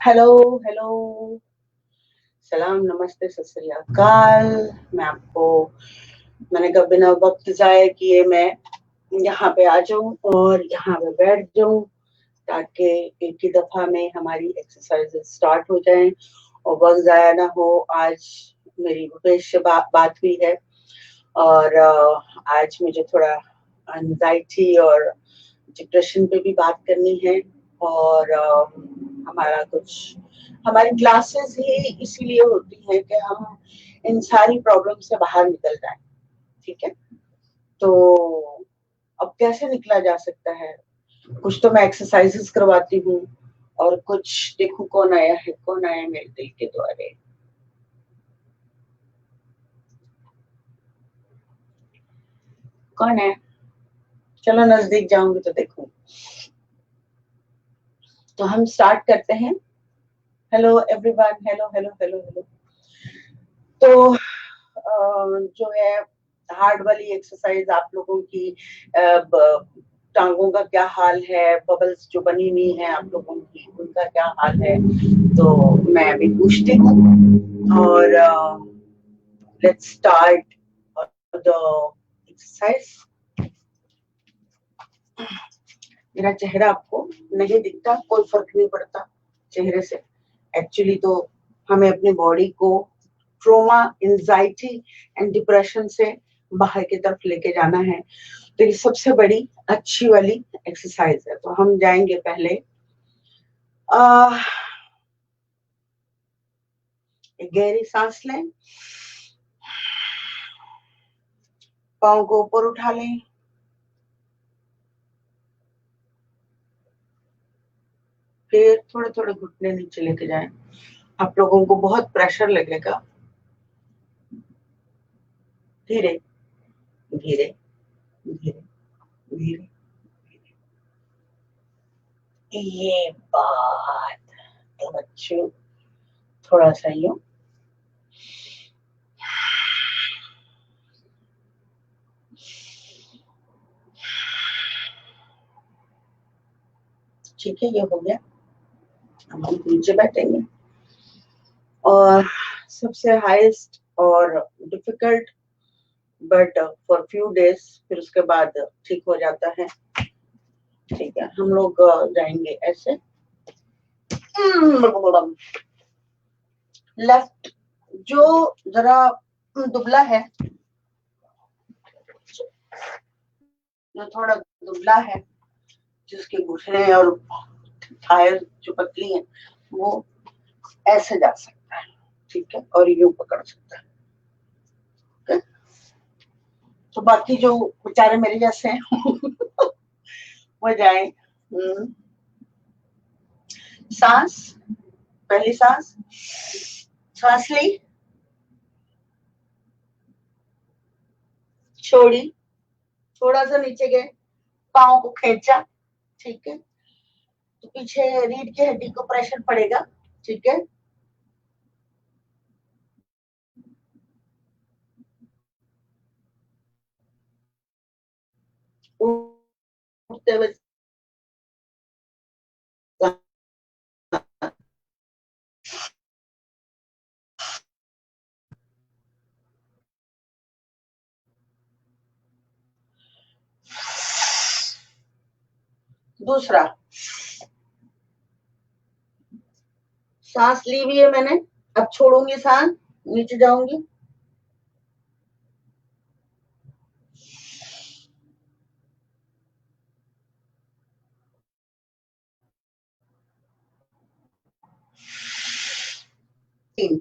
Hello hello, सलाम नमस्ते सत श्री अकाल। मैं आपको मैंने कहा बिना वक्त जाए किए मैं यहाँ पे आ जाऊं और यहाँ पे बैठ जाऊं ताकि एक ही दफा में हमारी एक्सरसाइज स्टार्ट हो जाएं और वक्त जाया ना हो। आज मेरी रुपेश से बात हुई है और आज मुझे थोड़ा एंजाइटी और डिप्रेशन पे भी बात करनी है और हमारा कुछ हमारी क्लासेस ही इसीलिए होती है कि हम इन सारी प्रॉब्लम से बाहर निकल जाएं। ठीक है, तो अब कैसे निकला जा सकता है? कुछ तो मैं एक्सरसाइजेस करवाती हूँ और कुछ देखूं कौन आया है, कौन आया मेरे दिल के द्वारे। कौन है? चलो नजदीक जाऊंगी तो देखूं। तो हम स्टार्ट करते हैं। Hello everyone, hello hello hello hello. तो जो है हार्ड वाली एक्सरसाइज आप लोगों की टांगों का क्या हाल है, बबल्स जो बनी हुई है आप लोगों की उनका क्या हाल है, तो मैं अभी पूछती हूँ और लेट्स स्टार्ट द एक्सरसाइज। मेरा चेहरा आपको नहीं दिखता, कोई फर्क नहीं पड़ता चेहरे से। एक्चुअली तो हमें अपनी बॉडी को ट्रोमा, एंजाइटी एंड डिप्रेशन से बाहर की तरफ लेके जाना है। तो ये सबसे बड़ी अच्छी वाली एक्सरसाइज है। तो हम जाएंगे पहले एक गहरी सांस लें, पाँव को ऊपर उठा लें, फिर थोड़े थोड़े घुटने नीचे लेके जाएं। आप लोगों को बहुत प्रेशर लगेगा। धीरे धीरे धीरे धीरे। ये बात तो बच्चों थोड़ा सा यूं, ठीक है, ये हो गया। अब हम नीचे बैठेंगे और सबसे हाईएस्ट और difficult but for few days, फिर उसके बाद ठीक हो जाता है। ठीक है, हम लोग जाएंगे ऐसे। लेफ्ट जो जरा दुबला है, जो थोड़ा दुबला है, जिसके घुटने और थायर जो पतली है, वो ऐसे जा सकता है। ठीक है, और यूं पकड़ सकता है। ठीक है? तो बाकी जो बेचारे मेरे जैसे हैं वो जाए। सांस, पहली सांस, सांस ली, छोड़ी, थोड़ा सा नीचे गए, पाँव को खींचा। ठीक है, तो पीछे रीढ़ की हड्डी को प्रेशर पड़ेगा। ठीक है, उठते हुए दूसरा, सांस ली हुई है मैंने, अब छोड़ूंगी सांस, नीचे जाऊंगी। तीन,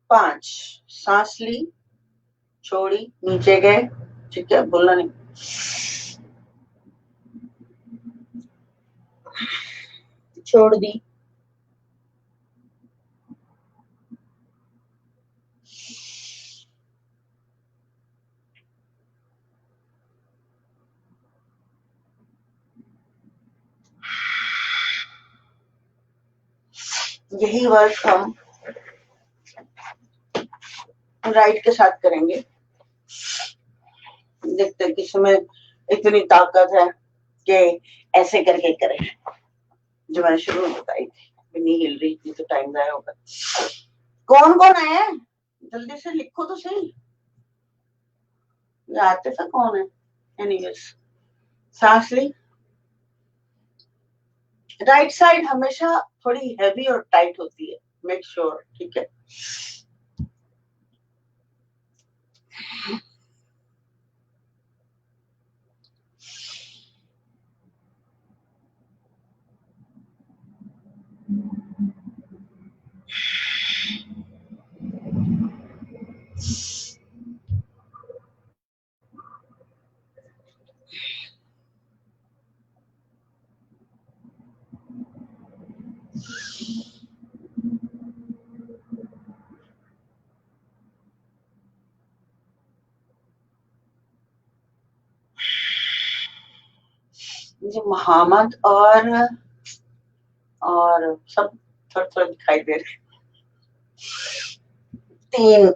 5 सांस ली, छोड़ी, नीचे गए, ठीक है, बोलना नहीं, छोड़ दी, यही वर्क हम राइट के साथ करेंगे। देखते हैं किसमें इतनी ताकत है कि ऐसे करके करें, जो मैंने शुरू में बताई थी। नहीं हिल रही थी तो टाइम जाया होगा। कौन कौन है, जल्दी से लिखो तो सही, आते था कौन है। एनीवेज, सांस ली, राइट साइड हमेशा थोड़ी हैवी और टाइट होती है, मेक श्योर, ठीक है। मुझे मोहम्मद और सब थोड़ा थोड़ा दिखाई दे रहे। 3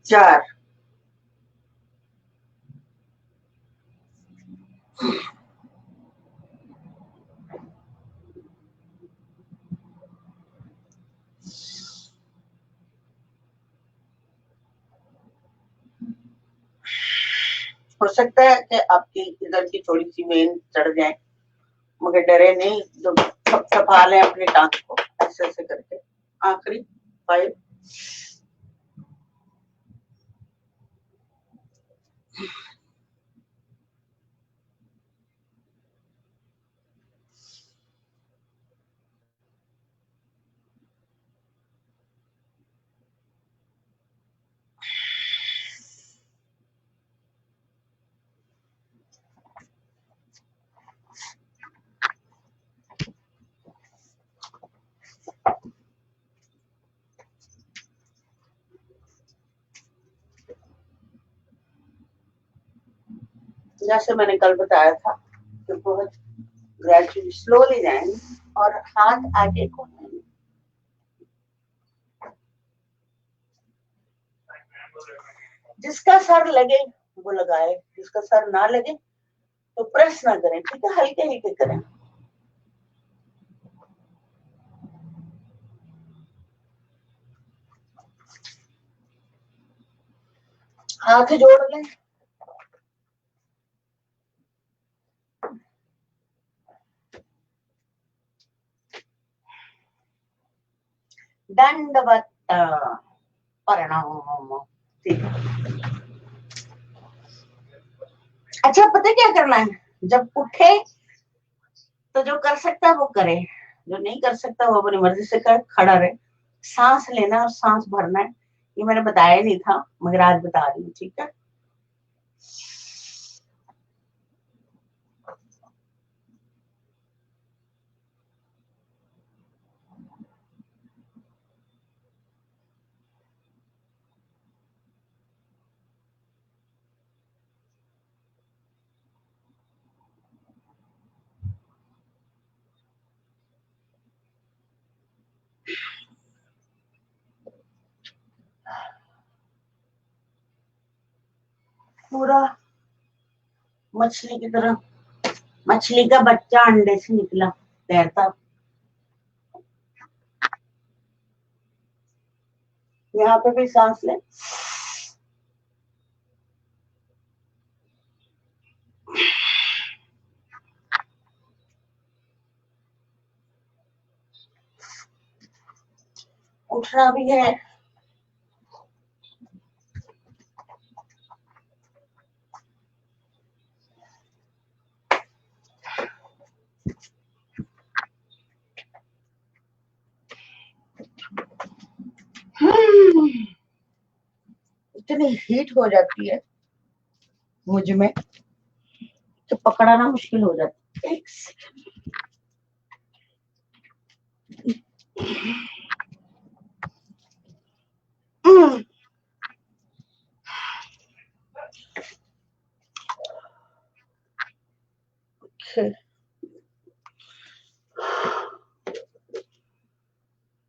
4 हो सकता है कि आपकी इधर की थोड़ी सी वेन चढ़ जाए, मगर डरे नहीं, जो थपथपा लें अपनी टांग को ऐसे ऐसे करके। आखिरी 5 जैसे मैंने कल बताया था कि बहुत ग्रेजुअली स्लोली जाएंगे और हाथ आगे को, जिसका सर लगे वो लगाए, जिसका सर ना लगे तो प्रेस ना करें, ठीक है, हल्के हल्के करें। हाथ जोड़ लें, दंडवत प्रणाम, ठीक है। अच्छा, पता क्या करना है, जब उठे तो जो कर सकता है वो करे, जो नहीं कर सकता वो अपनी मर्जी से कर, खड़ा रहे। सांस लेना और सांस भरना है, ये मैंने बताया नहीं था मगर आज बता रही हूँ, ठीक है। पूरा मछली की तरह, मछली का बच्चा अंडे से निकला तैरता। यहाँ पे भी सांस ले, उठना भी है इतनी हीट हो जाती है मुझ में तो पकड़ाना मुश्किल हो जाता है। एक सेकंड।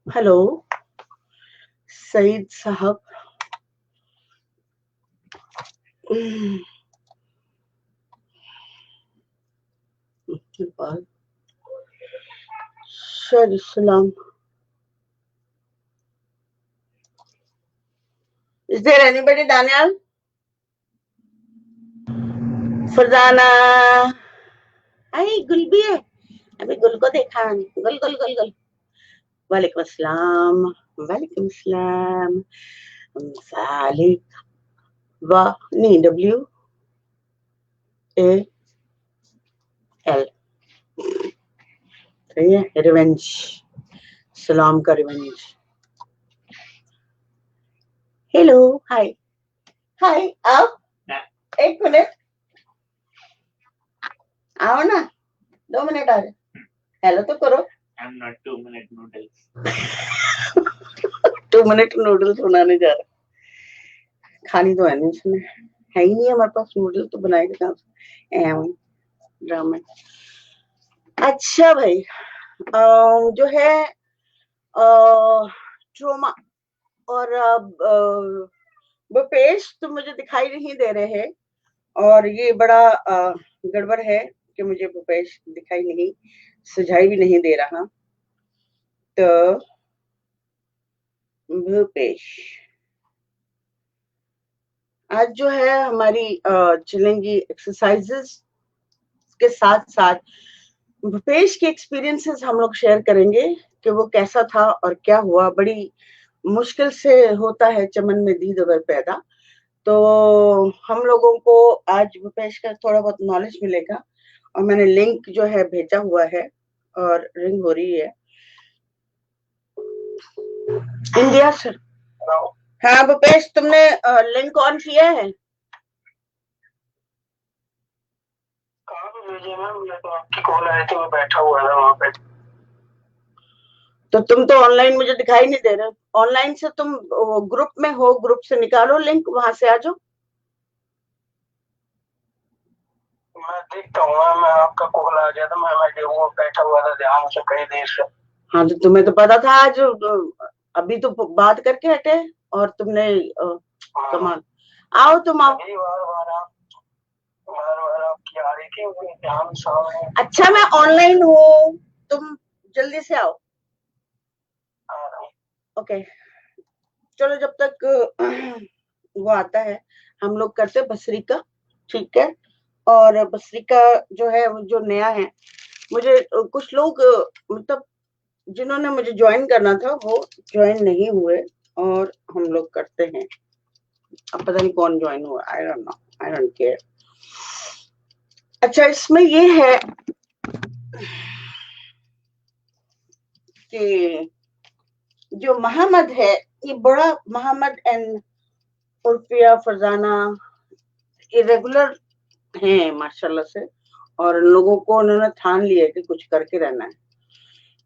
हेलो सईद साहब। सलाम। Is there anybody, Daniel? Farzana. आई गुल भी है। अभी गुल को देखा नहीं। गुल गुल गुल गुल। वालेकुम अस्सलाम। वालेकुम अस्सलाम। वालेक वाह नहीं W A L। सही है। रिवेंज। सलाम का रिवेंज। हेलो हाय हाय आओ एक मिनट आओ ना 2 मिनट आ जाओ। हेलो तो करो। I'm not 2 minute noodles। 2 minute noodles बनाने जा रहा। खानी तो है नहीं उसमें। है ही नहीं हमारे पास नूडल तो बनाएगा कहाँ से। ड्रामा। अच्छा भाई जो है ट्रोमा और भूपेश तो मुझे दिखाई नहीं दे रहे हैं और ये बड़ा गड़बड़ है कि मुझे भूपेश दिखाई नहीं सुझाई भी नहीं दे रहा। तो भूपेश आज जो है हमारी चलेंगी एक्सरसाइजेस के साथ साथ भूपेश के एक्सपीरियंसेस हम लोग शेयर करेंगे कि वो कैसा था और क्या हुआ। बड़ी मुश्किल से होता है चमन में दीद अगर पैदा। तो हम लोगों को आज भूपेश का थोड़ा बहुत नॉलेज मिलेगा और मैंने लिंक जो है भेजा हुआ है और रिंग हो रही है। India sir. हाँ भूपेश तुमने लिंक ऑन किया है? कहाँ पे भेजे मैम? मैं तो आपकी कॉल आई थी, मैं बैठा हुआ था वहाँ पे। तो तुम तो ऑनलाइन मुझे दिखाई नहीं दे रहे। ऑनलाइन से तुम ग्रुप में हो, ग्रुप से निकालो लिंक, वहां से आ जाओ। मैं देखता हूँ मैं आपका कॉल आ गया था, मैं वो बैठा हुआ था ध्यान से कई देर से। हाँ तो तुम्हें तो पता था आज अभी तो बात करके हटे और तुमने कमाल। आओ तुम आओ। बार आपकी आ रही थी ध्यान सामने। अच्छा मैं ऑनलाइन हूँ, तुम जल्दी से आओ। ओके चलो जब तक वो आता है हम लोग करते बसरी का। ठीक है। और बसरी का जो है जो नया है मुझे कुछ लोग मतलब जिन्होंने मुझे ज्वाइन करना था वो ज्वाइन नहीं हुए और हम लोग करते हैं। अब पता नहीं कौन ज्वाइन हुआ। I don't know, I don't care. अच्छा इसमें ये है कि जो मोहम्मद है ये बड़ा मोहम्मद एंड उर्फिया फरजाना इरेगुलर हैं माशाल्लाह से और इन लोगों को उन्होंने ठान लिया कि कुछ करके रहना है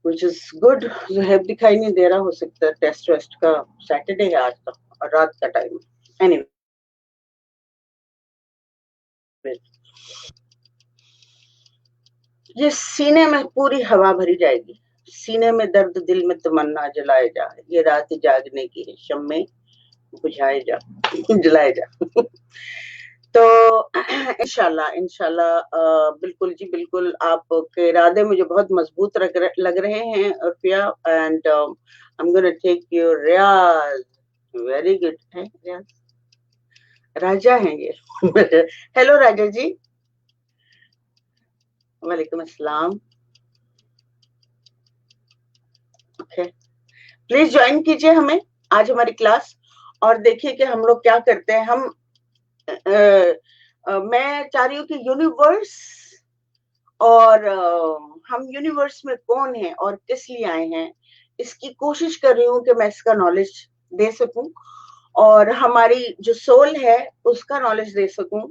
which is good। ज़ुहैब दिखाई नहीं दे रहा, हो सकता है टेस्ट वेस्ट का सैटरडे है आज तो और रात का टाइम। एनीवे ये सीने में पूरी हवा भरी जाएगी। सीने में दर्द दिल में तमन्ना जलाए जा, ये रात जागने की है शम्मे बुझाए जा जलाए जा। तो इंशाल्लाह इंशाल्लाह बिल्कुल जी बिल्कुल आपके इरादे मुझे बहुत मजबूत लग रहे हैं Urfiya and I am gonna take your Riyaz. Very good है रियाज। राजा हैं ये। हेलो राजा जी। वालेकुम अस्सलाम। ओके प्लीज ज्वाइन कीजिए हमें आज हमारी क्लास और देखिए कि हम लोग क्या करते हैं। हम मैं चाह रही हूँ कि यूनिवर्स और हम यूनिवर्स में कौन है और किस लिए आए हैं इसकी कोशिश कर रही हूँ कि मैं इसका नॉलेज दे सकूं और हमारी जो सोल है उसका नॉलेज दे सकूं,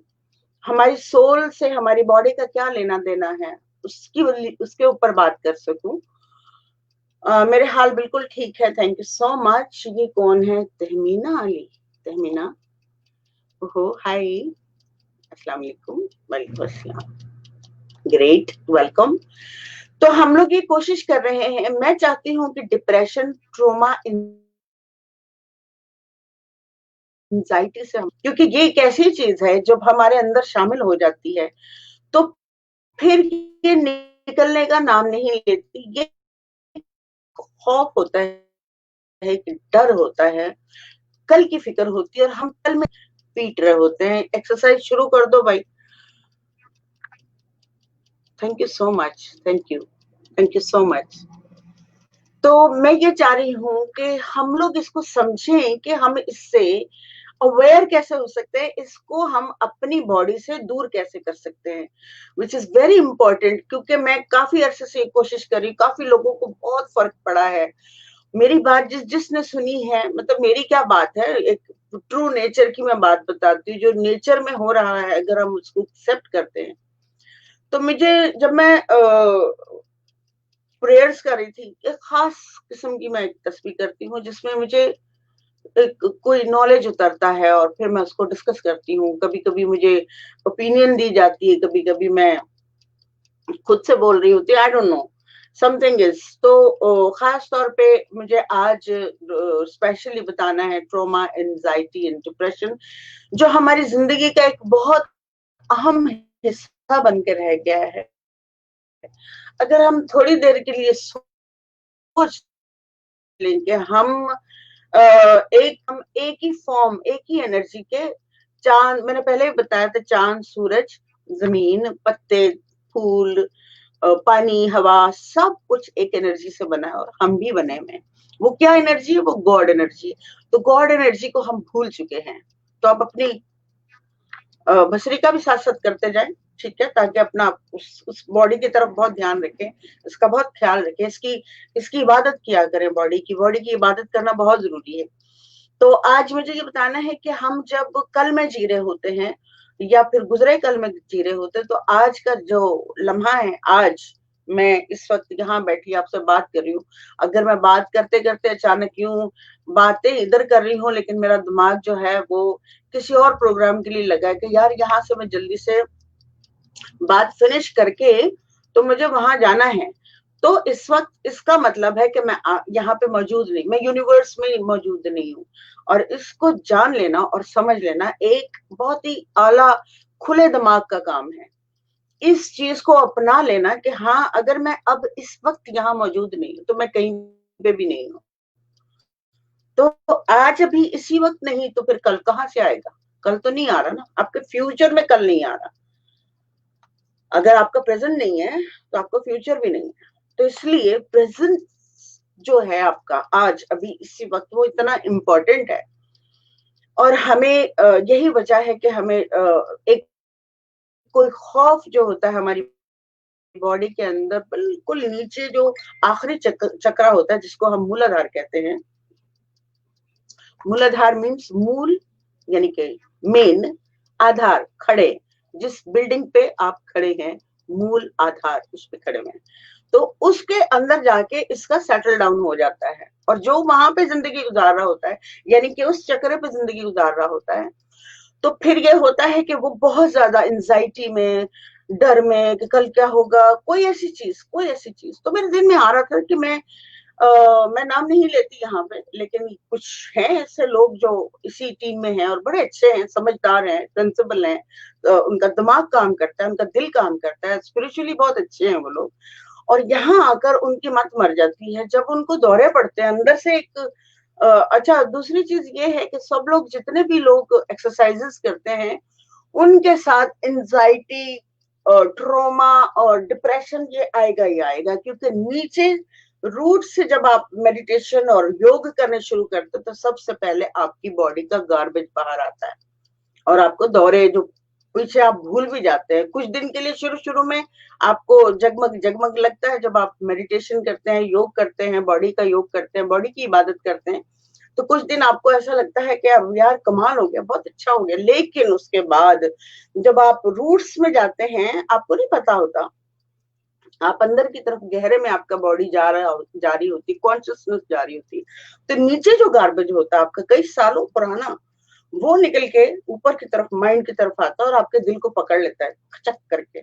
हमारी सोल से हमारी बॉडी का क्या लेना देना है उसके ऊपर बात कर सकूं। मेरे हाल बिल्कुल ठीक है, थैंक यू सो मच। ये कौन है? तहमीना अली। तहमीना, ओहो, हाय, अस्सलाम वालेकुम। वालेकुम अस्सलाम, ग्रेट, वेलकम। तो हम लोग ये कोशिश कर रहे हैं, मैं चाहती हूँ कि डिप्रेशन, ट्रोमा, एंजाइटी से क्योंकि ये एक ऐसी चीज है जब हमारे अंदर शामिल हो जाती है तो फिर ये निकलने का नाम नहीं लेती। ये खौफ होता है कि डर होता है, कल की फिक्र होती है और हम कल में पीट रहे होते हैं। एक्सरसाइज शुरू कर दो भाई। Thank you so much, thank you so much. तो मैं ये चाह रही हूँ कि हम लोग इसको समझें कि हम इससे अवेयर कैसे हो सकते हैं, इसको हम अपनी बॉडी से दूर कैसे कर सकते हैं, विच इज वेरी इंपॉर्टेंट। क्योंकि मैं काफी अरसे से कोशिश करी, काफी लोगों को बहुत फर्क पड़ा है। मेरी बात जिसने सुनी है, मतलब मेरी क्या बात है, एक ट्रू नेचर की मैं बात बताती हूँ। जो नेचर में हो रहा है अगर हम उसको एक्सेप्ट करते हैं तो मुझे, जब मैं प्रेयर्स कर रही थी, एक खास किस्म की मैं तस्वीर करती हूँ जिसमें मुझे एक कोई नॉलेज उतरता है और फिर मैं उसको डिस्कस करती हूँ। कभी कभी मुझे ओपिनियन दी जाती है, कभी कभी मैं खुद से बोल रही होती, I don't know, something is. तो खास तौर पे मुझे आज स्पेशली बताना है ट्रोमा, एंजाइटी एंड डिप्रेशन, जो हमारी जिंदगी का एक बहुत अहम हिस्सा बन के रह गया है। अगर हम थोड़ी देर के लिए सोच लें कि हम एक ही फॉर्म, एक ही एनर्जी के चांद, मैंने पहले भी बताया था, चांद, सूरज, जमीन, पत्ते, फूल, पानी, हवा, सब कुछ एक एनर्जी से बना है और हम भी बने हुए हैं। वो क्या एनर्जी है? वो गॉड एनर्जी है। तो गॉड एनर्जी को हम भूल चुके हैं। तो आप अपनी भस्त्रिका का भी साथ साथ करते जाएं, ठीक है, ताकि अपना उस बॉडी की तरफ बहुत ध्यान रखें, इसका बहुत ख्याल रखें, इसकी इबादत किया करें। बॉडी की इबादत करना बहुत जरूरी है। तो आज मुझे ये बताना है कि हम जब कल में जी रहे होते हैं या फिर गुजरे कल में जी रहे होते हैं, तो आज का जो लम्हा है, आज मैं इस वक्त यहाँ बैठी आपसे बात कर रही हूँ। अगर मैं बात करते करते अचानक यूं बातें इधर कर रही हूँ, लेकिन मेरा दिमाग जो है वो किसी और प्रोग्राम के लिए लगा है कि यार यहाँ से मैं जल्दी से बात फिनिश करके तो मुझे वहां जाना है। तो इस वक्त इसका मतलब है कि मैं यहाँ पे मौजूद नहीं, मैं यूनिवर्स में मौजूद नहीं हूँ। और इसको जान लेना और समझ लेना एक बहुत ही आला खुले दिमाग का काम है। इस चीज को अपना लेना कि हाँ, अगर मैं अब इस वक्त यहाँ मौजूद नहीं हूँ तो मैं कहीं पे भी नहीं हूँ। तो आज अभी इसी वक्त नहीं तो फिर कल कहाँ से आएगा? कल तो नहीं आ रहा ना, आपके फ्यूचर में कल नहीं आ रहा। अगर आपका प्रेजेंट नहीं है तो आपका फ्यूचर भी नहीं है। तो इसलिए प्रेजेंट जो है आपका आज अभी इसी वक्त, वो इतना इम्पोर्टेंट है। और हमें यही वजह है कि हमें एक कोई खौफ जो होता है हमारी बॉडी के अंदर बिल्कुल नीचे, जो आखिरी चक्रा होता है जिसको हम मूलाधार कहते हैं। मूलाधार मीन्स मूल, यानी कि मेन, आधार, खड़े, जिस बिल्डिंग पे आप खड़े हैं, मूल आधार उस पे खड़े हैं। तो उसके अंदर जाके इसका सेटल डाउन हो जाता है। और जो वहां पे जिंदगी गुजार रहा होता है, यानी कि उस चक्र पे जिंदगी गुजार रहा होता है, तो फिर ये होता है कि वो बहुत ज्यादा एंजाइटी में, डर में कि कल क्या होगा, कोई ऐसी चीज। तो मेरे दिल में आ रहा था कि मैं नाम नहीं लेती यहाँ पे, लेकिन कुछ हैं ऐसे लोग जो इसी टीम में हैं और बड़े अच्छे हैं, समझदार हैं, सेंसिबल हैं, उनका दिमाग काम करता है, उनका दिल काम करता है, स्पिरिचुअली बहुत अच्छे हैं वो लोग। और यहाँ आकर उनकी मत मर जाती है जब उनको दौरे पड़ते हैं अंदर से एक अच्छा, दूसरी चीज ये है कि सब लोग, जितने भी लोग एक्सरसाइजेस करते हैं, उनके साथ एंजाइटी, ट्रोमा और डिप्रेशन ये आएगा ही आएगा। क्योंकि नीचे रूट से जब आप मेडिटेशन और योग करने शुरू करते हैं तो सबसे पहले आपकी बॉडी का गार्बेज बाहर आता है और आपको दौरे जो पीछे आप भूल भी जाते हैं। कुछ दिन के लिए शुरू शुरू में आपको जगमग जगमग लगता है, जब आप मेडिटेशन करते हैं, योग करते हैं, बॉडी का योग करते हैं, बॉडी की इबादत करते हैं, तो कुछ दिन आपको ऐसा लगता है कि अब यार कमाल हो गया, बहुत अच्छा हो गया, लेकिन उसके बाद जब आप रूट्स में जाते हैं आपको नहीं पता होता, आप अंदर की तरफ गहरे में आपका बॉडी जा रही होती, कॉन्शियसनेस जा रही होती, तो नीचे जो गार्बेज होता है आपका कई सालों पुराना, वो निकल के ऊपर की तरफ माइंड की तरफ आता है और आपके दिल को पकड़ लेता है खचक करके,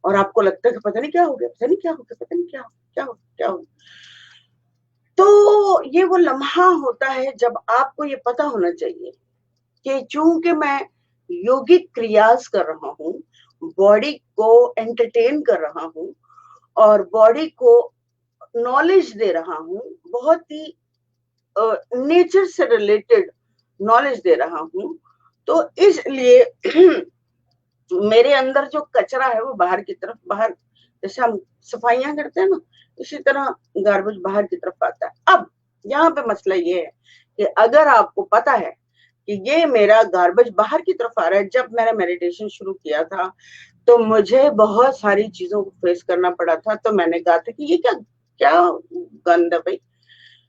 और आपको लगता है कि पता नहीं क्या हो गया, पता नहीं क्या हो गया, पता नहीं क्या क्या हो क्या हो। तो ये वो लम्हा होता है जब आपको ये पता होना चाहिए कि चूंकि मैं योगिक क्रियास कर रहा हूँ, बॉडी को एंटरटेन कर रहा हूँ और बॉडी को नॉलेज दे रहा हूँ, बहुत ही नेचर से रिलेटेड नॉलेज दे रहा हूँ, तो इसलिए मेरे अंदर जो कचरा है वो बाहर की तरफ, बाहर जैसे हम सफाइयां करते हैं ना, इसी तरह गार्बेज बाहर की तरफ आता है। अब यहाँ पे मसला ये है कि अगर आपको पता है कि ये मेरा गार्बेज बाहर की तरफ आ रहा है, जब मैंने मेडिटेशन शुरू किया था तो मुझे बहुत सारी चीजों को फेस करना पड़ा था, तो मैंने कहा था कि ये क्या क्या गंद है भाई,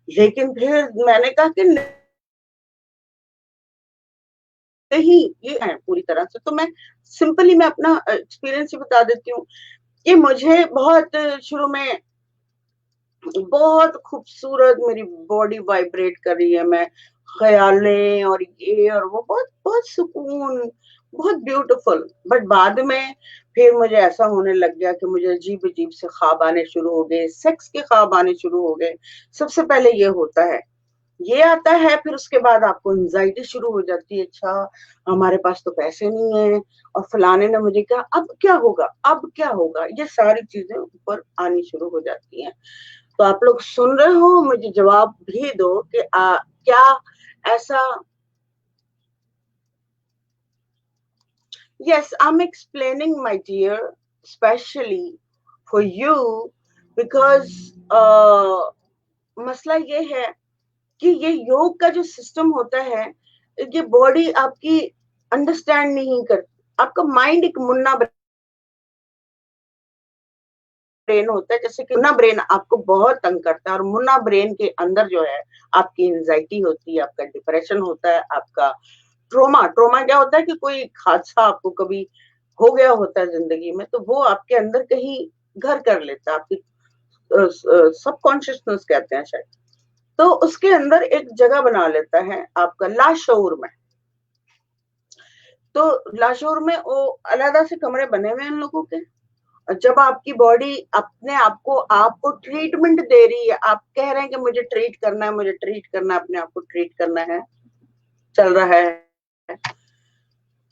लेकिन फिर मैंने कहा कि नहीं ये है पूरी तरह से। तो मैं सिंपली मैं अपना एक्सपीरियंस ही बता देती हूँ कि मुझे बहुत शुरू में बहुत खूबसूरत मेरी बॉडी वाइब्रेट कर रही है, मैं ख्यालें और ये और वो बहुत बहुत सुकून, बहुत ब्यूटीफुल, बट बाद में फिर मुझे ऐसा होने लग गया कि मुझे अजीब अजीब से ख्वाब आने शुरू हो गए, सेक्स के ख्वाब आने शुरू हो गए। सबसे पहले ये होता है, ये आता है, फिर उसके बाद आपको एंजाइटी शुरू हो जाती है, अच्छा हमारे पास तो पैसे नहीं है और फलाने ने मुझे कहा, अब क्या होगा, अब क्या होगा, ये सारी चीजें ऊपर आनी शुरू हो जाती हैं। तो आप लोग सुन रहे हो, मुझे जवाब भी दो कि क्या ऐसा। Yes, I'm explaining, my dear, especially for you, because मसला ये है कि ये योग का जो सिस्टम होता है, ये बॉडी आपकी अंडरस्टैंड नहीं करती, आपका माइंड एक मुन्ना ब्रेन होता है, जैसे कि मुन्ना ब्रेन आपको बहुत तंग करता है, और मुन्ना ब्रेन के अंदर जो है आपकी एंजाइटी होती है, आपका डिप्रेशन होता है, आपका ट्रोमा, ट्रोमा क्या होता है कि कोई हादसा आपको कभी हो गया होता है जिंदगी में, तो वो आपके अंदर कहीं घर कर लेता है, आपकी सबकॉन्शियसनेस कहते हैं शायद, तो उसके अंदर एक जगह बना लेता है आपका लाशऊर में। तो लाशऊर में वो अलग से कमरे बने हुए हैं इन लोगों के, जब आपकी बॉडी अपने आपको ट्रीटमेंट दे रही है, आप कह रहे हैं कि मुझे ट्रीट करना है, मुझे ट्रीट करना है, अपने आप को ट्रीट करना है, चल रहा है,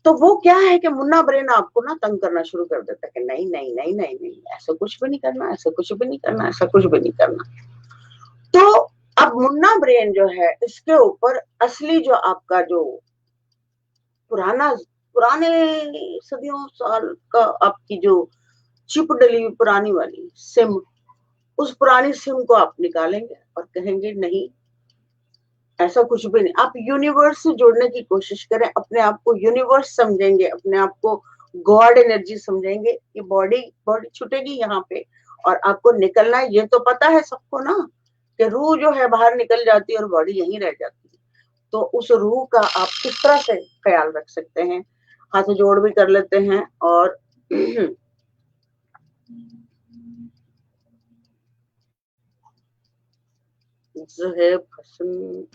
तो वो क्या है कि मुन्ना ब्रेन आपको ना तंग करना शुरू कर देता है कि नहीं नहीं नहीं नहीं नहीं, ऐसा कुछ भी नहीं करना, ऐसा कुछ भी नहीं करना, ऐसा कुछ भी नहीं करना। तो अब मुन्ना ब्रेन जो है, इसके ऊपर असली जो आपका जो पुराने सदियों साल का आपकी जो चिप डली हुई पुरानी वाली सिम, उस पुरानी सिम को आप निकालेंगे और कहेंगे नहीं, ऐसा कुछ भी नहीं। आप यूनिवर्स से जुड़ने की कोशिश करें, अपने आप को यूनिवर्स समझेंगे, अपने आप को गॉड एनर्जी समझेंगे, ये बॉडी बॉडी छूटेगी यहाँ पे और आपको निकलना है। ये तो पता है सबको ना कि रूह जो है बाहर निकल जाती है और बॉडी यहीं रह जाती है, तो उस रूह का आप किस तरह से ख्याल रख सकते हैं, हाथ जोड़ भी कर लेते हैं और ज़ुहैब हसन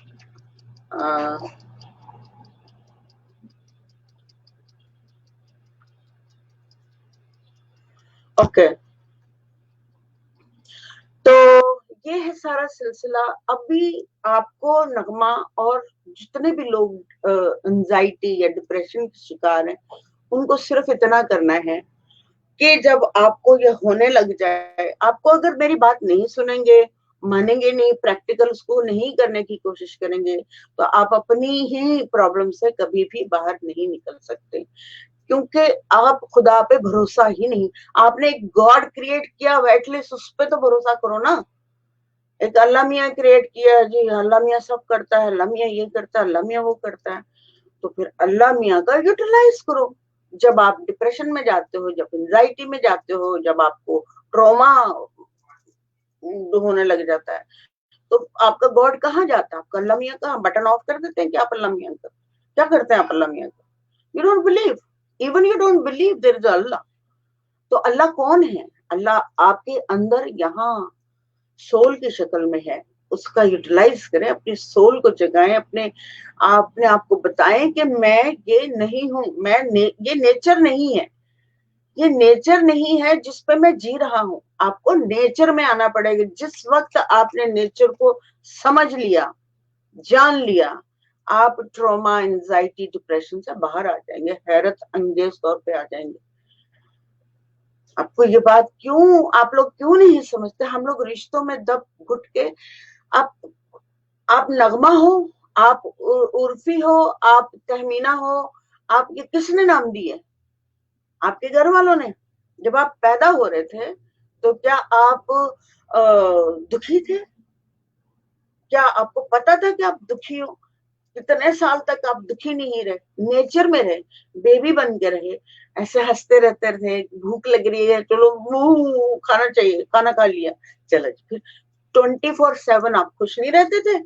ओके, तो ये है सारा सिलसिला। अभी आपको नगमा और जितने भी लोग एंजाइटी या डिप्रेशन के शिकार हैं, उनको सिर्फ इतना करना है कि जब आपको ये होने लग जाए, आपको अगर मेरी बात नहीं सुनेंगे, मानेंगे नहीं, प्रैक्टिकल उसको नहीं करने की कोशिश करेंगे, तो आप अपनी ही प्रॉब्लम से कभी भी बाहर नहीं निकल सकते, क्योंकि आप खुदा पे भरोसा ही नहीं। आपने एक गॉड क्रिएट किया, एटलीस्ट उस पे तो भरोसा करो ना। एक अल्लाह मियाँ क्रिएट किया है जी, अल्लाह मियाँ सब करता है, अल्लाह मियाँ ये करता है, अल्लाह मियाँ वो करता है, तो फिर अल्लाह मियाँ का यूटिलाइज करो। जब आप डिप्रेशन में जाते हो, जब एंजाइटी में जाते हो, जब आपको ट्रॉमा होने लग जाता है, तो आपका गॉड कहाँ जाता है? आपका अल्लाह मियाँ कहाँ? बटन ऑफ कर देते हैं क्या आप अल्लाह मियाँ का? क्या करते हैं आप अल्लाह मियाँ का? You don't believe, even you don't believe there is Allah. तो अल्लाह कौन है? अल्लाह आपके अंदर यहाँ सोल की शक्ल में है, उसका यूटिलाइज करें, अपनी सोल को जगाएं, अपने आप को बताएं कि मैं ये नहीं हूं, ये नेचर नहीं है, ये नेचर नहीं है जिस पे मैं जी रहा हूं। आपको नेचर में आना पड़ेगा। जिस वक्त आपने नेचर को समझ लिया, जान लिया, आप ट्रॉमा, एंजाइटी, डिप्रेशन से बाहर आ जाएंगे, हैरत अंगेज तौर पे आ जाएंगे। आपको ये बात आप लोग क्यों नहीं समझते? हम लोग रिश्तों में दब घुट के, आप नगमा हो, आप उर्फी हो, आप तहमीना हो, आप ये किसने नाम दिए? आपके घर वालों ने। जब आप पैदा हो रहे थे तो क्या आप दुखी थे? क्या आपको पता था कि आप दुखी हो? कितने साल तक आप दुखी नहीं रहे, नेचर में रहे, बेबी बन के रहे, ऐसे हंसते रहते थे। भूख लग रही है, चलो खाना चाहिए, खाना खा लिया, चलो। फिर 24/7 आप खुश नहीं रहते थे।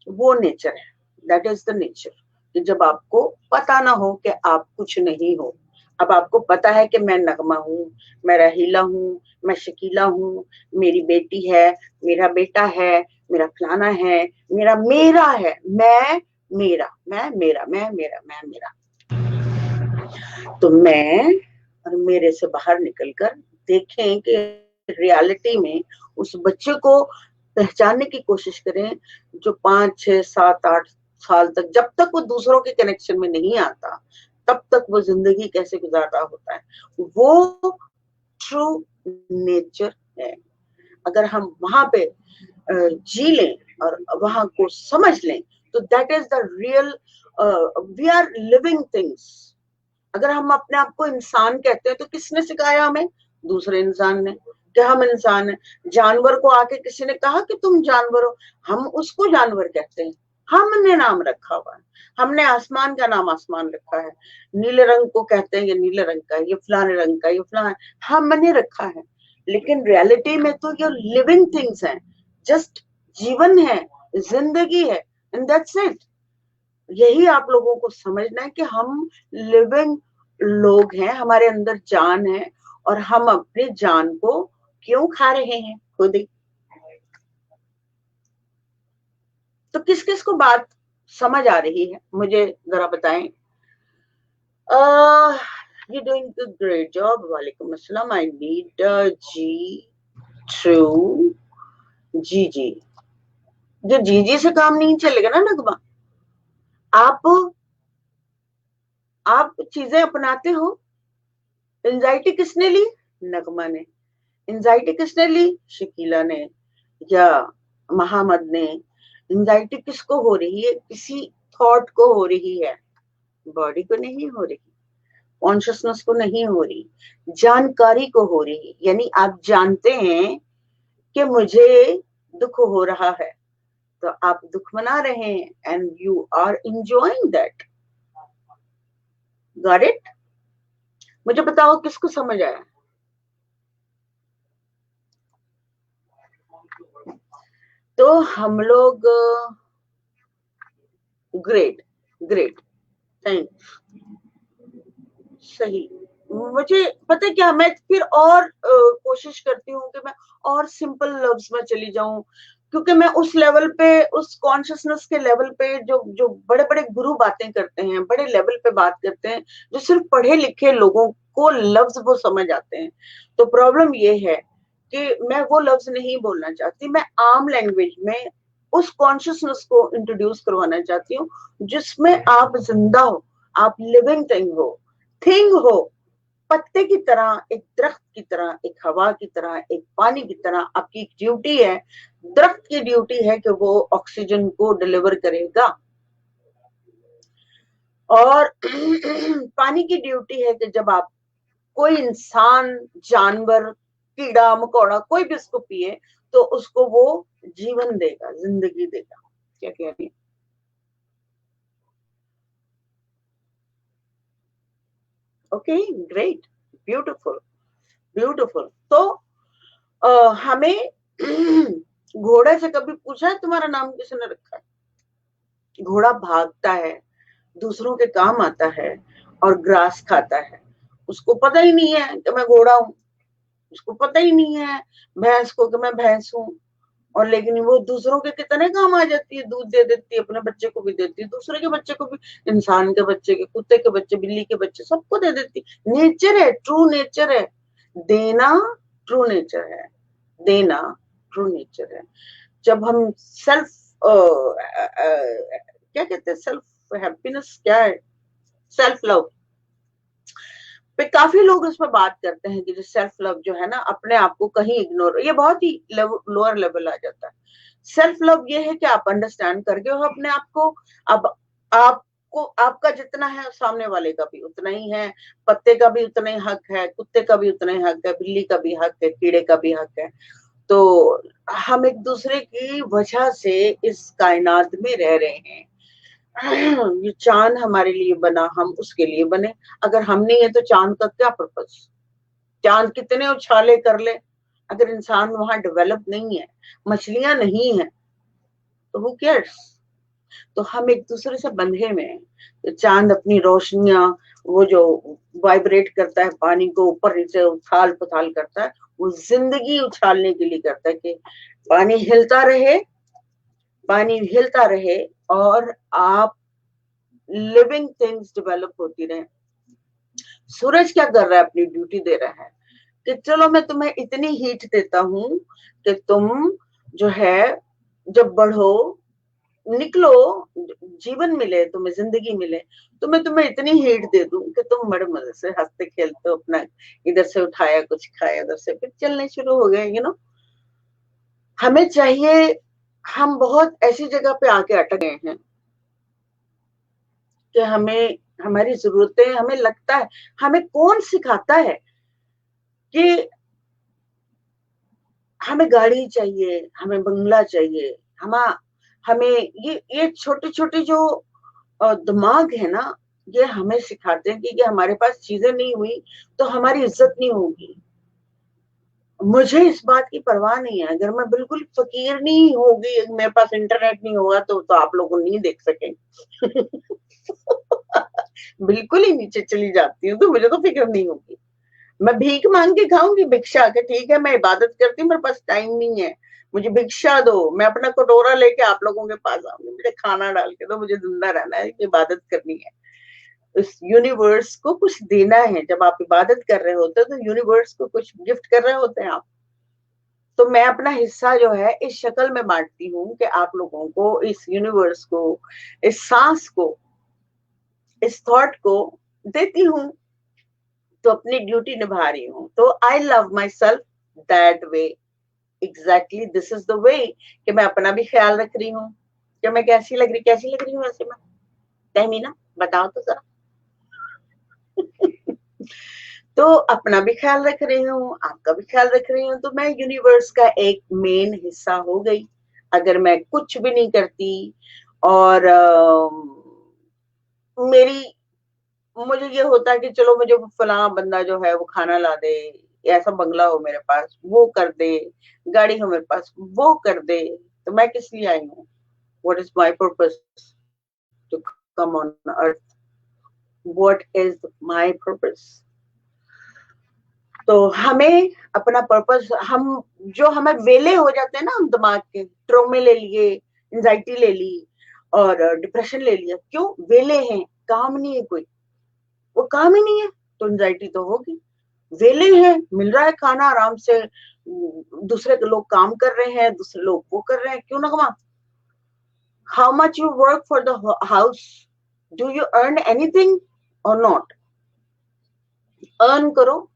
वो नेचर है, दैट इज द नेचर। कि जब आपको पता ना हो कि आप कुछ नहीं हो, अब आपको पता है कि मैं नगमा हूँ, मैं रहीला हूँ, मैं शकीला हूँ, मेरी बेटी है, मेरा बेटा है, मेरा फलाना है, मेरा मेरा है, मैं मेरा, मैं मेरा, मैं मेरा, मैं मेरा। तो मैं और मेरे से बाहर निकलकर देखें कि रियलिटी में उस बच्चे को पहचानने की कोशिश करें जो 5, 6, 7, 8 साल तक, जब तक वो दूसरों के कनेक्शन में नहीं आता, तब तक वो जिंदगी कैसे गुजार रहा होता है। वो ट्रू नेचर है। अगर हम वहां पे जी लें और वहां को समझ लें तो that is the real, we are living things. अगर हम अपने आप को इंसान कहते हैं तो किसने सिखाया हमें? दूसरे इंसान ने कि हम इंसान हैं। जानवर को आके किसी ने कहा कि तुम जानवर हो, हम उसको जानवर कहते हैं, हमने नाम रखा हुआ है। हमने आसमान का नाम आसमान रखा है, नीले रंग को कहते हैं ये नीले रंग का, ये फलाने रंग का, ये फलाना, हमने रखा है। लेकिन रियलिटी में तो ये लिविंग थिंग्स हैं, जस्ट जीवन है, जिंदगी है, एंड दैट्स इट। यही आप लोगों को समझना है कि हम लिविंग लोग हैं, हमारे अंदर जान है, और हम अपने जान को क्यों खा रहे हैं खुद ही। तो किस किस को बात समझ आ रही है मुझे जरा बताएं। You doing a great job. वालेकुम अस्सलाम। आई नीड जी ट्रू जी जी। जो जी जी से काम नहीं चलेगा ना नगमा। आप चीजें अपनाते हो। एंजाइटी किसने ली? नगमा ने। एंजाइटी किसने ली? शकीला ने या मोहम्मद ने। एंजाइटी किसको हो रही है? किसी थॉट को हो रही है, बॉडी को नहीं हो रही, कॉन्शियसनेस को नहीं हो रही, जानकारी को हो रही। यानी आप जानते हैं कि मुझे दुख हो रहा है, तो आप दुख मना रहे हैं, and you are enjoying that. Got it? मुझे बताओ किसको समझ आया? तो हम लोग ग्रेट ग्रेट, थैंक्स। सही। मुझे पता है क्या, मैं फिर और कोशिश करती हूँ कि मैं और सिंपल लफ्ज में चली जाऊं, क्योंकि मैं उस लेवल पे, उस कॉन्शियसनेस के लेवल पे जो जो बड़े बड़े गुरु बातें करते हैं, बड़े लेवल पे बात करते हैं, जो सिर्फ पढ़े लिखे लोगों को लफ्ज वो समझ आते हैं। तो प्रॉब्लम ये है कि मैं वो लफ्ज नहीं बोलना चाहती, मैं आम लैंग्वेज में उस कॉन्शियसनेस को इंट्रोड्यूस करवाना चाहती हूँ जिसमें आप जिंदा हो, आप लिविंग थिंग हो, पत्ते की तरह, एक दरख्त की तरह, एक हवा की तरह, एक पानी की तरह। आपकी ड्यूटी है, दरख्त की ड्यूटी है कि वो ऑक्सीजन को डिलीवर करेगा, और पानी की ड्यूटी है कि जब आप, कोई इंसान, जानवर, कीड़ा मकोड़ा कोई भी उसको पिए तो उसको वो जीवन देगा, जिंदगी देगा। क्या कह रही है? Okay, great, beautiful beautiful. तो हमें घोड़े से कभी पूछा है तुम्हारा नाम किसने रखा है? घोड़ा भागता है, दूसरों के काम आता है और ग्रास खाता है। उसको पता ही नहीं है कि मैं घोड़ा हूँ, उसको पता ही नहीं है भैंस को कि मैं भैंस हूँ। और लेकिन वो दूसरों के कितने काम आ जाती है, दूध दे देती है, अपने बच्चे को भी देती है, दूसरे के बच्चे को भी, इंसान के बच्चे के, कुत्ते के बच्चे, बिल्ली के बच्चे, सबको दे देती है। नेचर है, ट्रू नेचर है। देना ट्रू नेचर है, देना ट्रू नेचर है। जब हम सेल्फ क्या कहते हैं, सेल्फ हैप्पीनेस क्या है, सेल्फ लव पे काफी लोग इस पर बात करते हैं कि जो सेल्फ लव जो है ना, अपने आप को कहीं इग्नोर, ये बहुत ही लोअर लेवल आ जाता है। सेल्फ लव ये है कि आप अंडरस्टैंड करके हो अपने आप को। अब आपको, आपका जितना है सामने वाले का भी उतना ही है, पत्ते का भी उतना ही हक है, कुत्ते का भी उतना ही हक है, बिल्ली का भी हक है, कीड़े का भी हक है। तो हम एक दूसरे की वजह से इस कायनात में रह रहे हैं। ये चांद हमारे लिए बना, हम उसके लिए बने। अगर हम नहीं है तो चांद का क्या पर्पस? चांद कितने उछाले कर ले, अगर इंसान वहां डेवलप नहीं है, मछलियां नहीं है, तो वो केयर्स? तो हम एक दूसरे से बंधे हुए हैं। तो चांद अपनी रोशनियां, वो जो वाइब्रेट करता है, पानी को ऊपर नीचे उछाल पुछाल करता है, वो जिंदगी उछालने के लिए करता है कि पानी हिलता रहे, पानी हिलता रहे, और आप लिविंग थिंग्स डेवलप होती रहे। सूरज क्या कर रहा है? अपनी ड्यूटी दे रहा है कि चलो मैं तुम्हें इतनी हीट देता हूं कि तुम जो है, जब बढ़ो, निकलो, जीवन मिले तुम्हें, जिंदगी मिले, तो मैं तुम्हें इतनी हीट दे दूं कि तुम बड़े मजे से हंसते खेलते अपना इधर से उठाया कुछ खाया, उधर से फिर चलने शुरू हो गए। हमें चाहिए, हम बहुत ऐसी जगह पे आके अटक गए हैं कि हमें, हमारी जरूरतें, हमें लगता है, हमें कौन सिखाता है कि हमें गाड़ी चाहिए, हमें बंगला चाहिए, हम हमें ये छोटे छोटे जो दिमाग है ना, ये हमें सिखाते हैं कि हमारे पास चीजें नहीं हुई तो हमारी इज्जत नहीं होगी। मुझे इस बात की परवाह नहीं है, अगर मैं बिल्कुल फकीर नहीं होगी, मेरे पास इंटरनेट नहीं होगा तो आप लोग नहीं देख सकेंगे। बिल्कुल ही नीचे चली जाती हूँ तो मुझे तो फिक्र नहीं होगी। मैं भीख मांग के खाऊंगी, भिक्षा के, ठीक है, मैं इबादत करती हूँ, मेरे पास टाइम नहीं है, मुझे भिक्षा दो, मैं अपना कटोरा लेके आप लोगों के पास आऊंगी, मुझे खाना डाल के दो, मुझे जिंदा रहना है, इबादत करनी है। इस यूनिवर्स को कुछ देना है। जब आप इबादत कर रहे होते हो तो यूनिवर्स को कुछ गिफ्ट कर रहे होते हैं आप। तो मैं अपना हिस्सा जो है इस शक्ल में बांटती हूँ कि आप लोगों को, इस यूनिवर्स को, इस सांस को, इस थॉट को देती हूँ। तो अपनी ड्यूटी निभा रही हूँ। तो I love my self that way, exactly this is the way, कि मैं अपना भी ख्याल रख रही हूँ। कि मैं कैसी लग रही हूँ वैसे मैं? तहमीना बताओ तो जरा। तो अपना भी ख्याल रख रही हूँ, आपका भी ख्याल रख रही हूँ, तो मैं यूनिवर्स का एक मेन हिस्सा हो गई। अगर मैं कुछ भी नहीं करती और मेरी, मुझे ये होता है कि चलो मुझे फलां बंदा जो है वो खाना ला दे, ऐसा बंगला हो मेरे पास वो कर दे, गाड़ी हो मेरे पास वो कर दे, तो मैं किस लिए आई हूँ? What is my purpose to come on earth? What is my purpose? तो हमें अपना पर्पस, हम जो हमें वेले हो जाते हैं ना, हम दिमाग के ट्रोमे ले लिए, एंजाइटी ले ली और डिप्रेशन ले लिया, क्यों? वेले हैं, काम नहीं है कोई, वो काम ही नहीं है तो एंजाइटी तो होगी। वेले हैं, मिल रहा है खाना आराम से, दूसरे के लोग काम कर रहे हैं, दूसरे लोग वो कर रहे हैं, क्यों ना कमा? How much you work for the house, do you earn anything और नॉट? अर्न करो,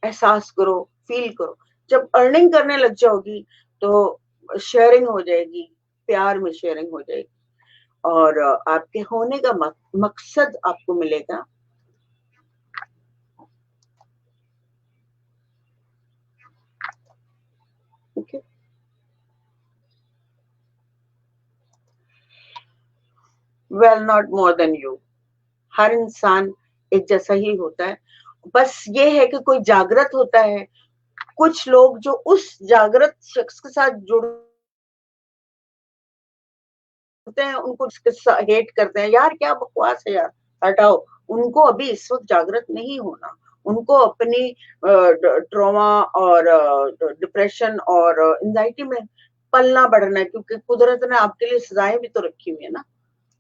एहसास करो, फील करो। जब अर्निंग करने लग जाओगी तो शेयरिंग हो जाएगी, प्यार में शेयरिंग हो जाएगी, और आपके होने का मकसद आपको मिलेगा। Okay, well not more than you. हर इंसान एक जैसा ही होता है, बस ये है कि कोई जागृत होता है, कुछ लोग जो उस जागृत शख्स के साथ जुड़ होते हैं उनको हेट करते हैं, यार क्या बकवास है यार, हटाओ। उनको अभी इस वक्त जागृत नहीं होना, उनको अपनी ट्रॉमा और डिप्रेशन और एंजाइटी में पलना बढ़ना है, क्योंकि कुदरत ने आपके लिए सजाएं भी तो रखी हुई है ना,